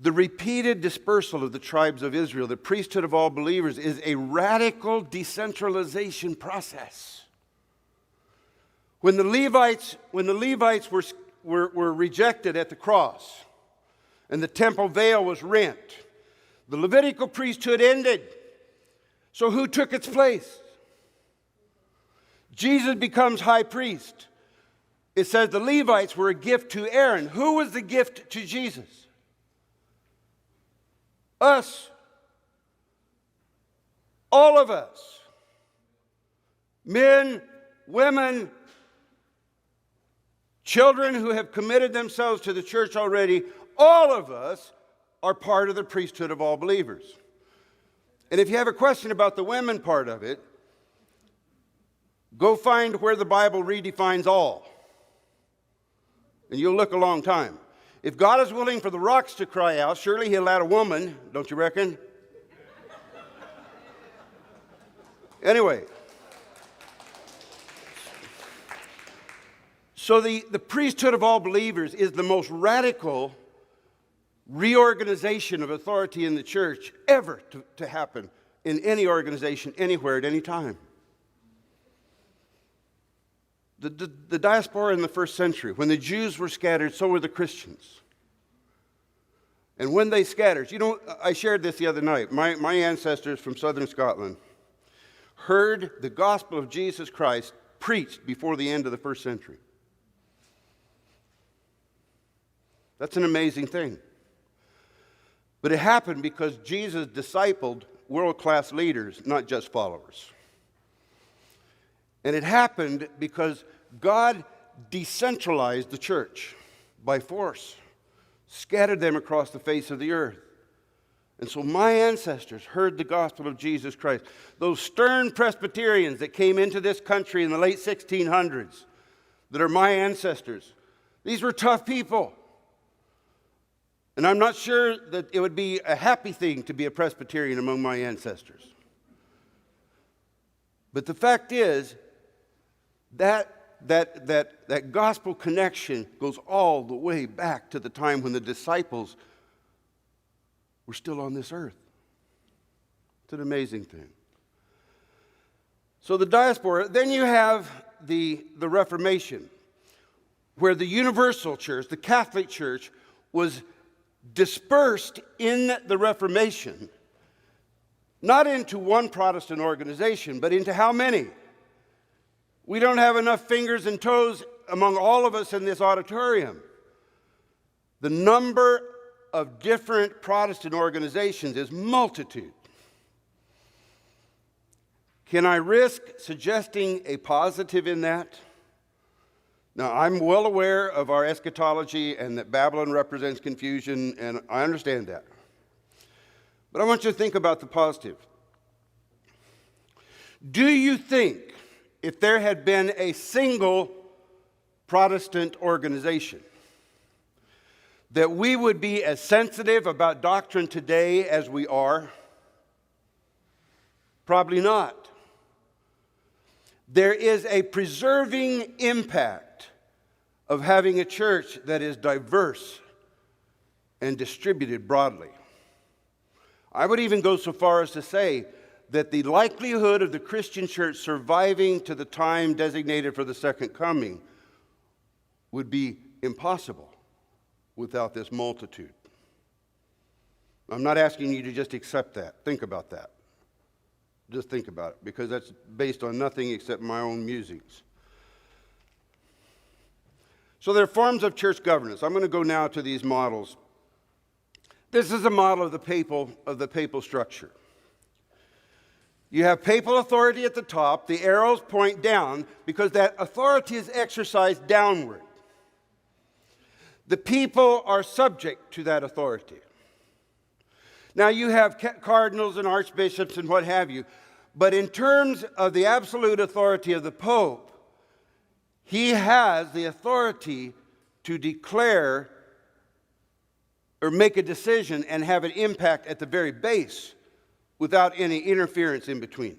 S1: The repeated dispersal of the tribes of Israel, the priesthood of all believers, is a radical decentralization process. When the Levites were rejected at the cross and the temple veil was rent, the Levitical priesthood ended. So who took its place? Jesus becomes high priest. It says the Levites were a gift to Aaron. Who was the gift to Jesus? Us. All of us. Men, women, children who have committed themselves to the church already, all of us are part of the priesthood of all believers. And if you have a question about the women part of it, go find where the Bible redefines all. And you'll look a long time. If God is willing for the rocks to cry out, surely he'll add a woman, don't you reckon? Anyway. So the priesthood of all believers is the most radical reorganization of authority in the church ever to happen in any organization, anywhere, at any time. The diaspora in the first century, when the Jews were scattered, so were the Christians. And when they scattered, I shared this the other night. My ancestors from southern Scotland heard the gospel of Jesus Christ preached before the end of the first century. That's an amazing thing. But it happened because Jesus discipled world-class leaders, not just followers. And it happened because God decentralized the church by force, scattered them across the face of the earth. And so my ancestors heard the gospel of Jesus Christ. Those stern Presbyterians that came into this country in the late 1600s, that are my ancestors, these were tough people. And I'm not sure that it would be a happy thing to be a Presbyterian among my ancestors. But the fact is that gospel connection goes all the way back to the time when the disciples were still on this earth. It's an amazing thing. So the diaspora, then you have the Reformation, where the universal church, the Catholic Church, was dispersed in the Reformation, not into one Protestant organization, but into how many? We don't have enough fingers and toes among all of us in this auditorium. The number of different Protestant organizations is multitude. Can I risk suggesting a positive in that? Now, I'm well aware of our eschatology and that Babylon represents confusion, and I understand that. But I want you to think about the positive. Do you think if there had been a single Protestant organization, that we would be as sensitive about doctrine today as we are? Probably not. There is a preserving impact of having a church that is diverse and distributed broadly. I would even go so far as to say that the likelihood of the Christian church surviving to the time designated for the second coming would be impossible without this multitude. I'm not asking you to just accept that. Think about that. Just think about it, because that's based on nothing except my own musings. So there are forms of church governance. I'm going to go now to these models. This is a model of the papal structure. You have papal authority at the top. The arrows point down because that authority is exercised downward. The people are subject to that authority. Now, you have cardinals and archbishops and what have you, but in terms of the absolute authority of the Pope, he has the authority to declare or make a decision and have an impact at the very base without any interference in between.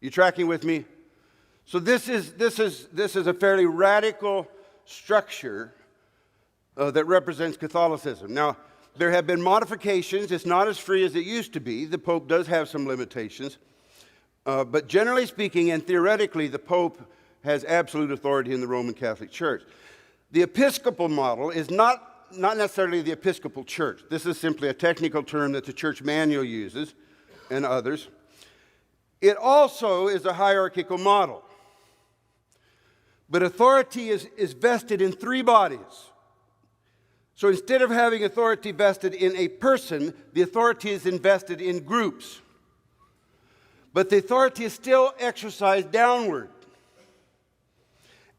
S1: You tracking with me? So this is a fairly radical structure that represents Catholicism. Now, there have been modifications. It's not as free as it used to be. The Pope does have some limitations. But generally speaking and theoretically, the Pope has absolute authority in the Roman Catholic Church. The Episcopal model is not necessarily the Episcopal Church. This is simply a technical term that the church manual uses and others. It also is a hierarchical model. But authority is vested in three bodies. So instead of having authority vested in a person, the authority is invested in groups. But the authority is still exercised downward.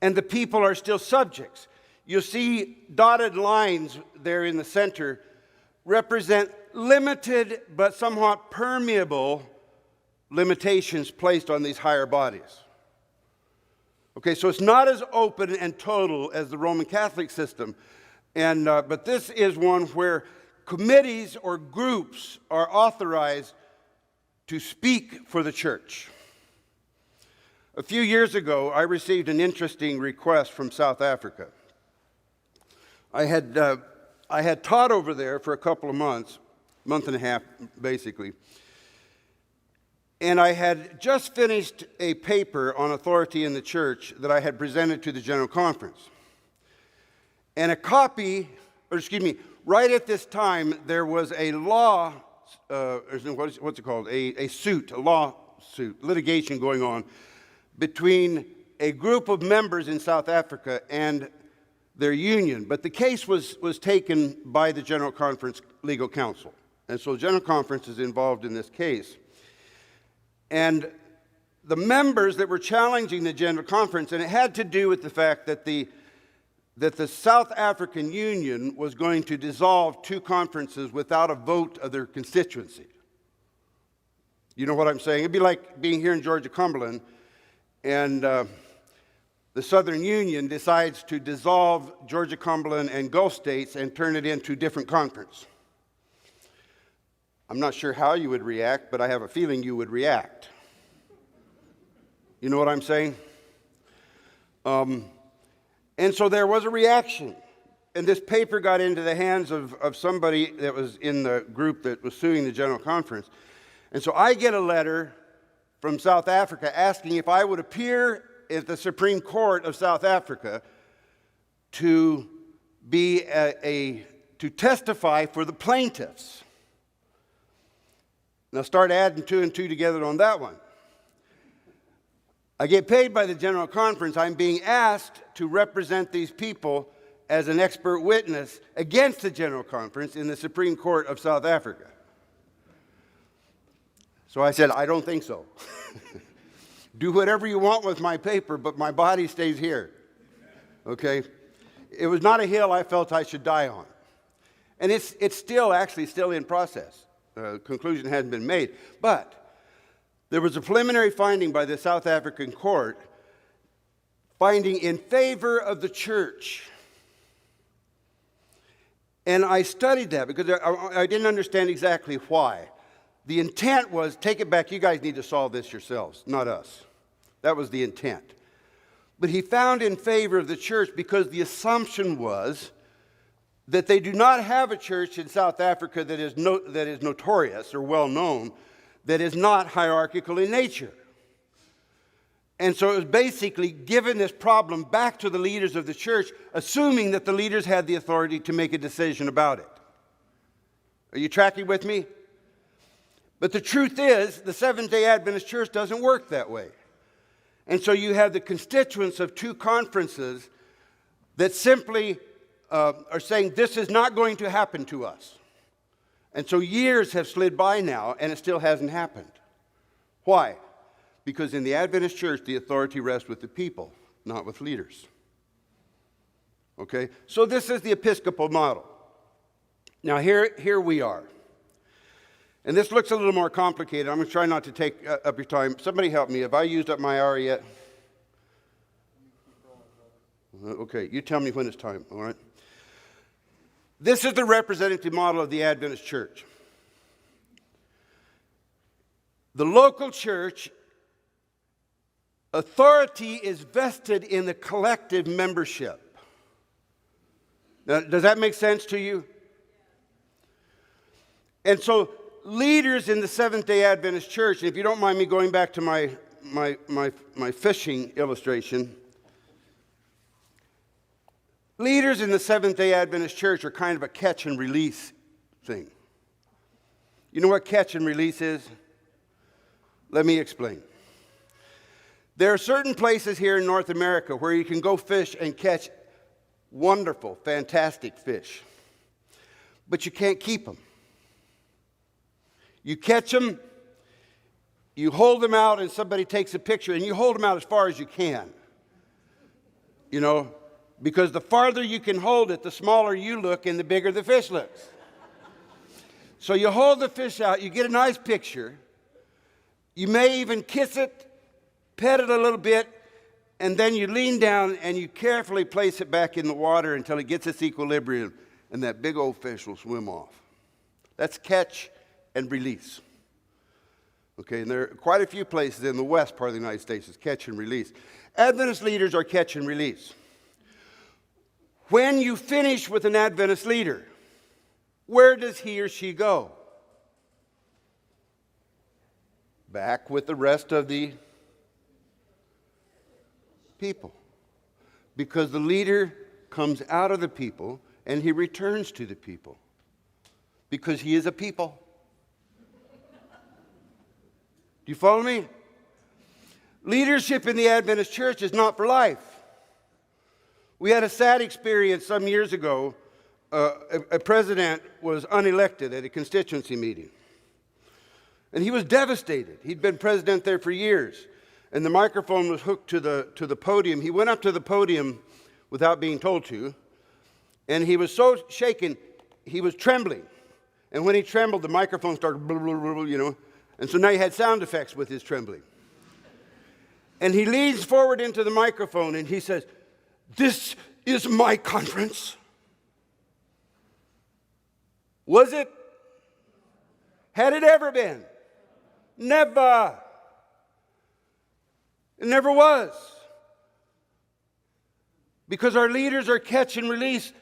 S1: And the people are still subjects. You'll see dotted lines there in the center represent limited but somewhat permeable limitations placed on these higher bodies. Okay, so it's not as open and total as the Roman Catholic system. But this is one where committees or groups are authorized to speak for the church. A few years ago, I received an interesting request from South Africa. I had taught over there for a couple of months, month and a half basically, and I had just finished a paper on authority in the church that I had presented to the General Conference. And right at this time, there was a law, what's it called? A lawsuit, litigation going on between a group of members in South Africa and their union. But the case was taken by the General Conference Legal Counsel. And so the General Conference is involved in this case. And the members that were challenging the General Conference, and it had to do with the fact that the South African Union was going to dissolve two conferences without a vote of their constituency. You know what I'm saying? It'd be like being here in Georgia-Cumberland, and the Southern Union decides to dissolve Georgia-Cumberland and Gulf states and turn it into different conference. I'm not sure how you would react, but I have a feeling you would react. You know what I'm saying? And so there was a reaction. And this paper got into the hands of somebody that was in the group that was suing the General Conference. And so I get a letter from South Africa asking if I would appear at the Supreme Court of South Africa to testify for the plaintiffs. Now start adding two and two together on that one. I get paid by the General Conference. I'm being asked to represent these people as an expert witness against the General Conference in the Supreme Court of South Africa. So I said, I don't think so. Do whatever you want with my paper, but my body stays here. Okay? It was not a hill I felt I should die on. And it's still in process. Conclusion hasn't been made. But there was a preliminary finding by the South African court finding in favor of the church. And I studied that because I didn't understand exactly why. The intent was, take it back, you guys need to solve this yourselves, not us. That was the intent. But he found in favor of the church because the assumption was that they do not have a church in South Africa that is notorious or well known, that is not hierarchical in nature. And so it was basically giving this problem back to the leaders of the church, assuming that the leaders had the authority to make a decision about it. Are you tracking with me? But the truth is, the Seventh-day Adventist Church doesn't work that way. And so you have the constituents of two conferences that simply are saying, this is not going to happen to us. And so years have slid by now, and it still hasn't happened. Why? Because in the Adventist Church, the authority rests with the people, not with leaders. Okay? So this is the Episcopal model. Now here we are. And this looks a little more complicated. I'm going to try not to take up your time. Somebody help me. Have I used up my hour yet? Okay, you tell me when it's time, all right? This is the representative model of the Adventist Church. The local church authority is vested in the collective membership. Now, does that make sense to you? And so leaders in the Seventh-day Adventist Church, if you don't mind me going back to my fishing illustration, leaders in the Seventh-day Adventist Church are kind of a catch and release thing. You know what catch and release is? Let me explain. There are certain places here in North America where you can go fish and catch wonderful, fantastic fish. But you can't keep them. You catch them, you hold them out, and somebody takes a picture, and you hold them out as far as you can. You know, because the farther you can hold it, the smaller you look and the bigger the fish looks. So you hold the fish out, you get a nice picture. You may even kiss it, pet it a little bit, and then you lean down and you carefully place it back in the water until it gets its equilibrium, and that big old fish will swim off. That's catch and release. Okay, and there are quite a few places in the west part of the United States is catch and release. Adventist leaders are catch and release. When you finish with an Adventist leader, where does he or she go? Back with the rest of the people. Because the leader comes out of the people and he returns to the people. Because he is a people. Do you follow me? Leadership in the Adventist Church is not for life. We had a sad experience some years ago. A president was unelected at a constituency meeting. And he was devastated. He'd been president there for years. And the microphone was hooked to the podium. He went up to the podium without being told to. And he was so shaken, he was trembling. And when he trembled, the microphone started, blah, blah, blah, blah, you know. And so now he had sound effects with his trembling. And he leans forward into the microphone and he says, "This is my conference." Was it? Had it ever been? Never. It never was. Because our leaders are catch and release.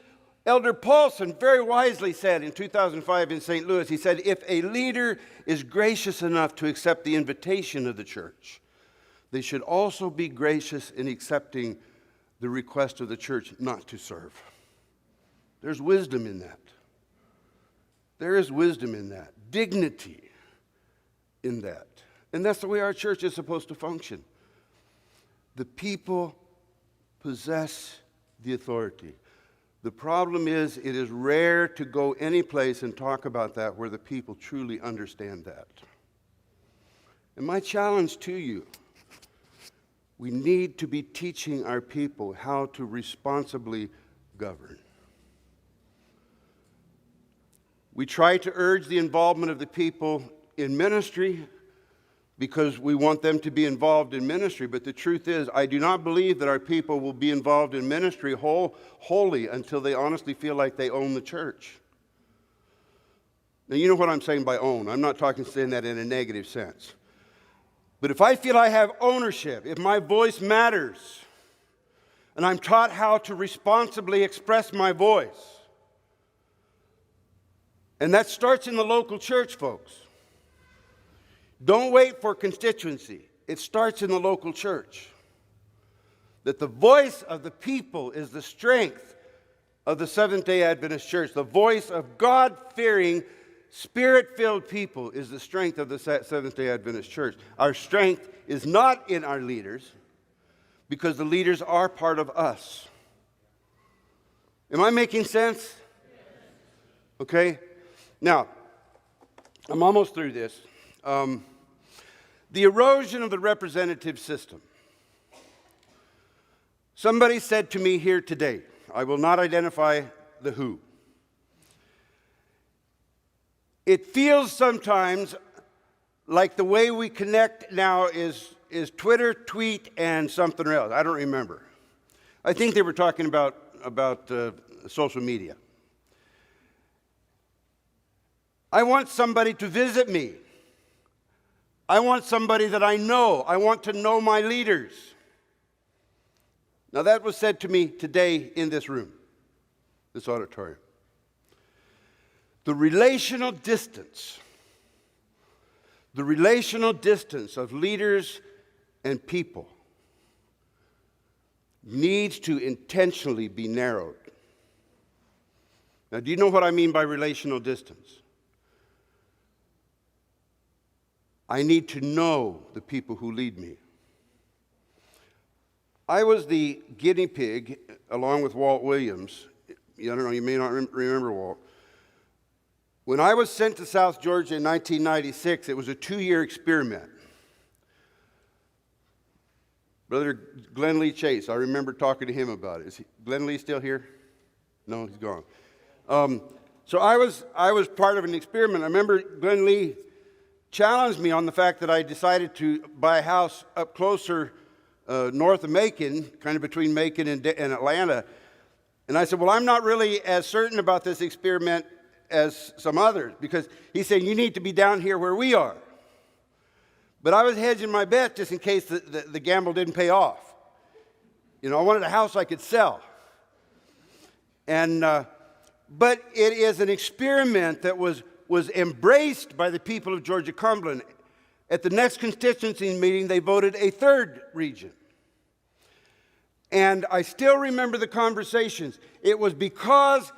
S1: Elder Paulson very wisely said in 2005 in St. Louis, he said, if a leader is gracious enough to accept the invitation of the church, they should also be gracious in accepting the request of the church not to serve. There's wisdom in that. There is wisdom in that. Dignity in that. And that's the way our church is supposed to function. The people possess the authority. The problem is, it is rare to go any place and talk about that where the people truly understand that. And my challenge to you We need to be teaching our people how to responsibly govern. We try to urge the involvement of the people in ministry because we want them to be involved in ministry. But the truth is, I do not believe that our people will be involved in ministry wholly until they honestly feel like they own the church. Now, you know what I'm saying by own. I'm not saying that in a negative sense. But if I feel I have ownership, if my voice matters, and I'm taught how to responsibly express my voice, and that starts in the local church, folks. Don't wait for constituency. It starts in the local church. That the voice of the people is the strength of the Seventh-day Adventist Church. The voice of God-fearing, Spirit-filled people is the strength of the Seventh-day Adventist Church. Our strength is not in our leaders, because the leaders are part of us. Am I making sense? Okay? Now, I'm almost through this. The erosion of the representative system. Somebody said to me here today, I will not identify the who. It feels sometimes like the way we connect now is Twitter, tweet, and something else. I don't remember. I think they were talking about social media. I want somebody to visit me. I want somebody that I know. I want to know my leaders. Now, that was said to me today in this room, this auditorium. The relational distance of leaders and people needs to intentionally be narrowed. Now, do you know what I mean by relational distance? I need to know the people who lead me. I was the guinea pig, along with Walt Williams. I don't know, you may not remember Walt. When I was sent to South Georgia in 1996, it was a 2-year experiment. Brother Glenn Lee Chase, I remember talking to him about it. Is Glenn Lee still here? No, he's gone. So I was part of an experiment. I remember Glenn Lee challenged me on the fact that I decided to buy a house up closer north of Macon, kind of between Macon and Atlanta. And I said, well, I'm not really as certain about this experiment as some others, because he said, you need to be down here where we are. But I was hedging my bet just in case the gamble didn't pay off. You know, I wanted a house I could sell. And but it is an experiment that was embraced by the people of Georgia-Cumberland. At the next constituency meeting, they voted a third region. And I still remember the conversations. It was because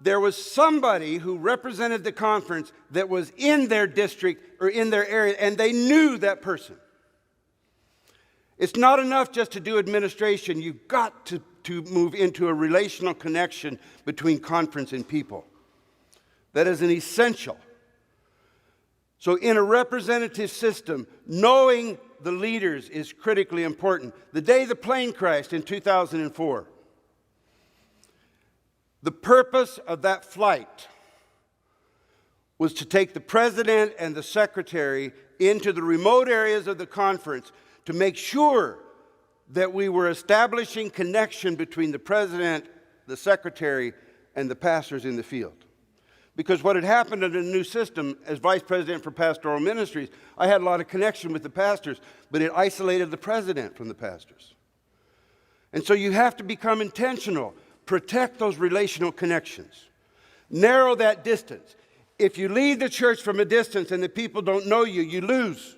S1: there was somebody who represented the conference that was in their district or in their area, and they knew that person. It's not enough just to do administration. You've got to move into a relational connection between conference and people. That is an essential. So in a representative system, knowing the leaders is critically important. The day the plane crashed in 2004, the purpose of that flight was to take the president and the secretary into the remote areas of the conference to make sure that we were establishing connection between the president, the secretary, and the pastors in the field. Because what had happened in the new system, as vice president for pastoral ministries, I had a lot of connection with the pastors, but it isolated the president from the pastors. And so you have to become intentional. Protect those relational connections. Narrow that distance. If you lead the church from a distance and the people don't know you, you lose.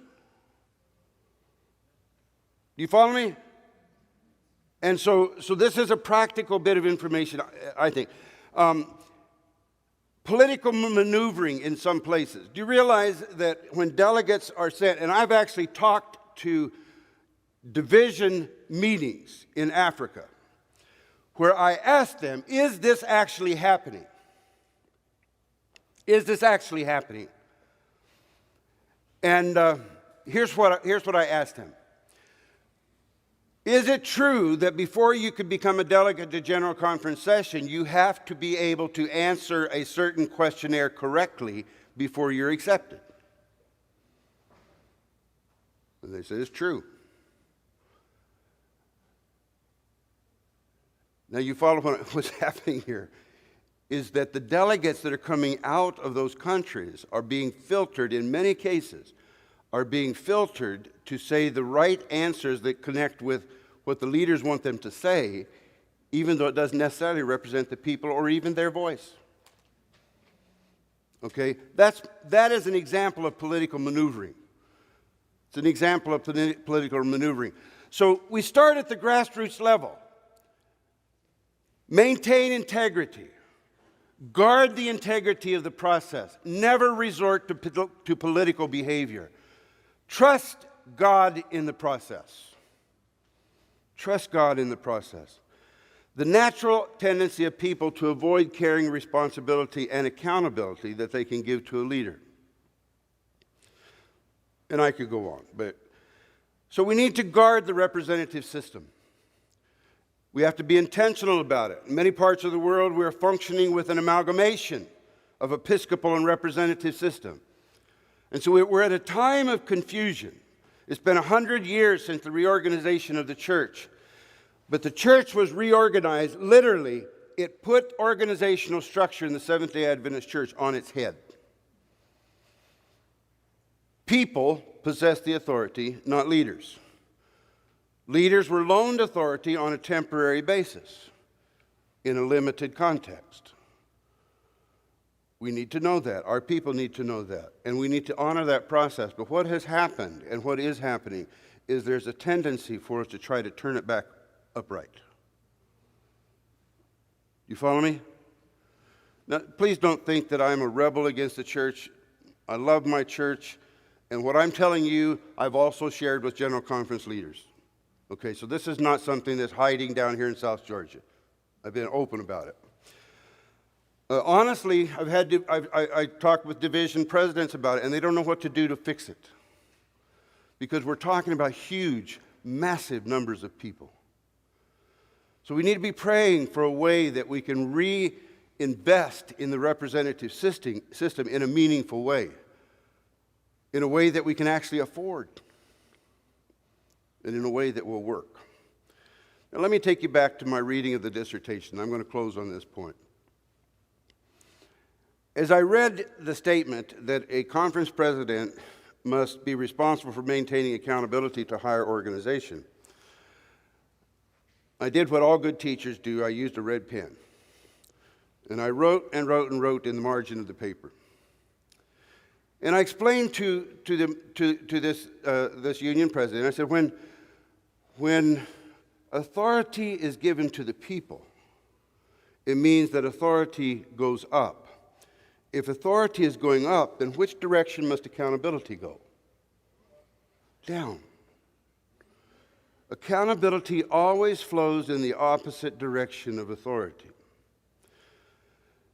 S1: Do you follow me? And so this is a practical bit of information, I think. Political maneuvering in some places. Do you realize that when delegates are sent, and I've actually talked to division meetings in Africa, where I asked them, is this actually happening? Is this actually happening? And here's what I asked them. Is it true that before you could become a delegate to General Conference session, you have to be able to answer a certain questionnaire correctly before you're accepted? And they said, it's true. Now you follow what's happening here is that the delegates that are coming out of those countries are being filtered, in many cases, are being filtered to say the right answers that connect with what the leaders want them to say, even though it doesn't necessarily represent the people or even their voice. Okay? That is an example of political maneuvering. It's an example of political maneuvering. So we start at the grassroots level. Maintain integrity. Guard the integrity of the process. Never resort to political behavior. Trust God in the process. Trust God in the process. The natural tendency of people to avoid carrying responsibility and accountability that they can give to a leader. And I could go on, so we need to guard the representative system. We have to be intentional about it. In many parts of the world, we are functioning with an amalgamation of episcopal and representative system. And so we're at a time of confusion. It's been 100 years since the reorganization of the church. But the church was reorganized, literally, it put organizational structure in the Seventh-day Adventist Church on its head. People possess the authority, not leaders. Leaders were loaned authority on a temporary basis in a limited context. We need to know that. Our people need to know that. And we need to honor that process. But what has happened and what is happening is there's a tendency for us to try to turn it back upright. You follow me? Now, please don't think that I'm a rebel against the church. I love my church. And what I'm telling you, I've also shared with General Conference leaders. Okay, so this is not something that's hiding down here in South Georgia. I've been open about it. Honestly, I talked with division presidents about it, and they don't know what to do to fix it. Because we're talking about huge, massive numbers of people. So we need to be praying for a way that we can reinvest in the representative system in a meaningful way. In a way that we can actually afford. And in a way that will work. Now let me take you back to my reading of the dissertation. I'm going to close on this point. As I read the statement that a conference president must be responsible for maintaining accountability to higher organization, I did what all good teachers do. I used a red pen. And I wrote and wrote and wrote in the margin of the paper. And I explained to this union president, I said, when authority is given to the people, it means that authority goes up. If authority is going up, then which direction must accountability go? Down. Accountability always flows in the opposite direction of authority.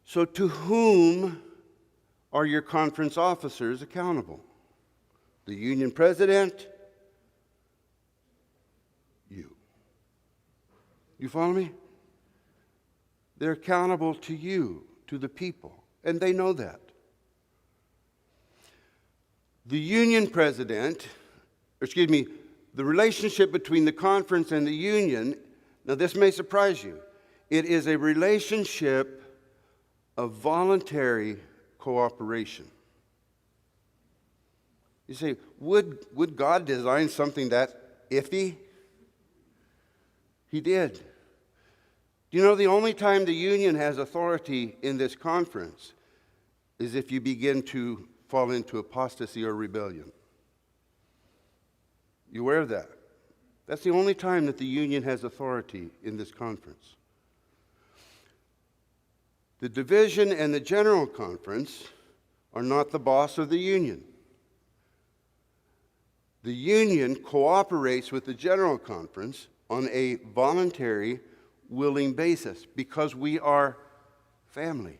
S1: So to whom are your conference officers accountable? The union president? You. You follow me? They're accountable to you, to the people, and they know that. The union president, the relationship between the conference and the union, now this may surprise you, it is a relationship of voluntary cooperation. You say, would God design something that iffy? He did. Do you know the only time the union has authority in this conference is if you begin to fall into apostasy or rebellion? You aware of that? That's the only time that the union has authority in this conference. The division and the general conference are not the boss of the union. The union cooperates with the general conference on a voluntary, willing basis because we are family.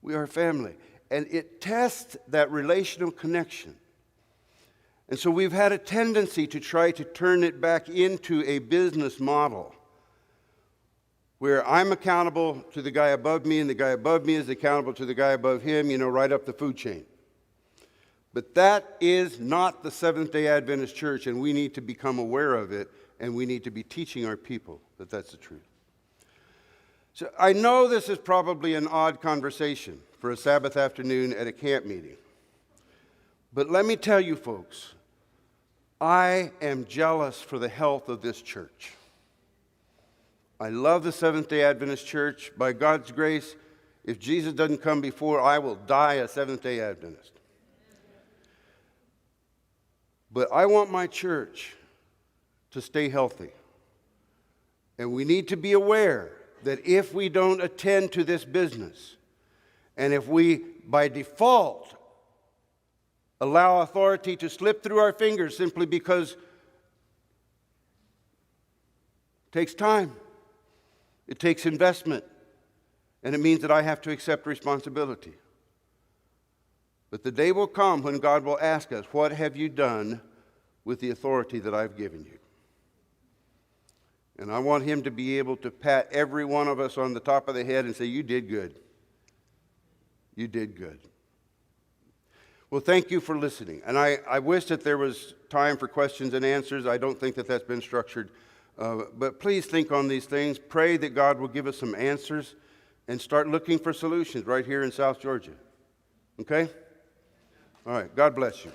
S1: We are family. And it tests that relational connection. And so we've had a tendency to try to turn it back into a business model where I'm accountable to the guy above me and the guy above me is accountable to the guy above him, right up the food chain. But that is not the Seventh-day Adventist Church, and we need to become aware of it, and we need to be teaching our people that that's the truth. So I know this is probably an odd conversation for a Sabbath afternoon at a camp meeting. But let me tell you folks, I am jealous for the health of this church. I love the Seventh-day Adventist Church. By God's grace, if Jesus doesn't come before, I will die a Seventh-day Adventist. But I want my church to stay healthy. And we need to be aware that if we don't attend to this business, and if we, by default, allow authority to slip through our fingers simply because it takes time, it takes investment, and it means that I have to accept responsibility. But the day will come when God will ask us, what have you done with the authority that I've given you? And I want him to be able to pat every one of us on the top of the head and say, you did good. You did good. Well, thank you for listening. And I wish that there was time for questions and answers. I don't think that that's been structured. But please think on these things. Pray that God will give us some answers and start looking for solutions right here in South Georgia. Okay? All right. God bless you.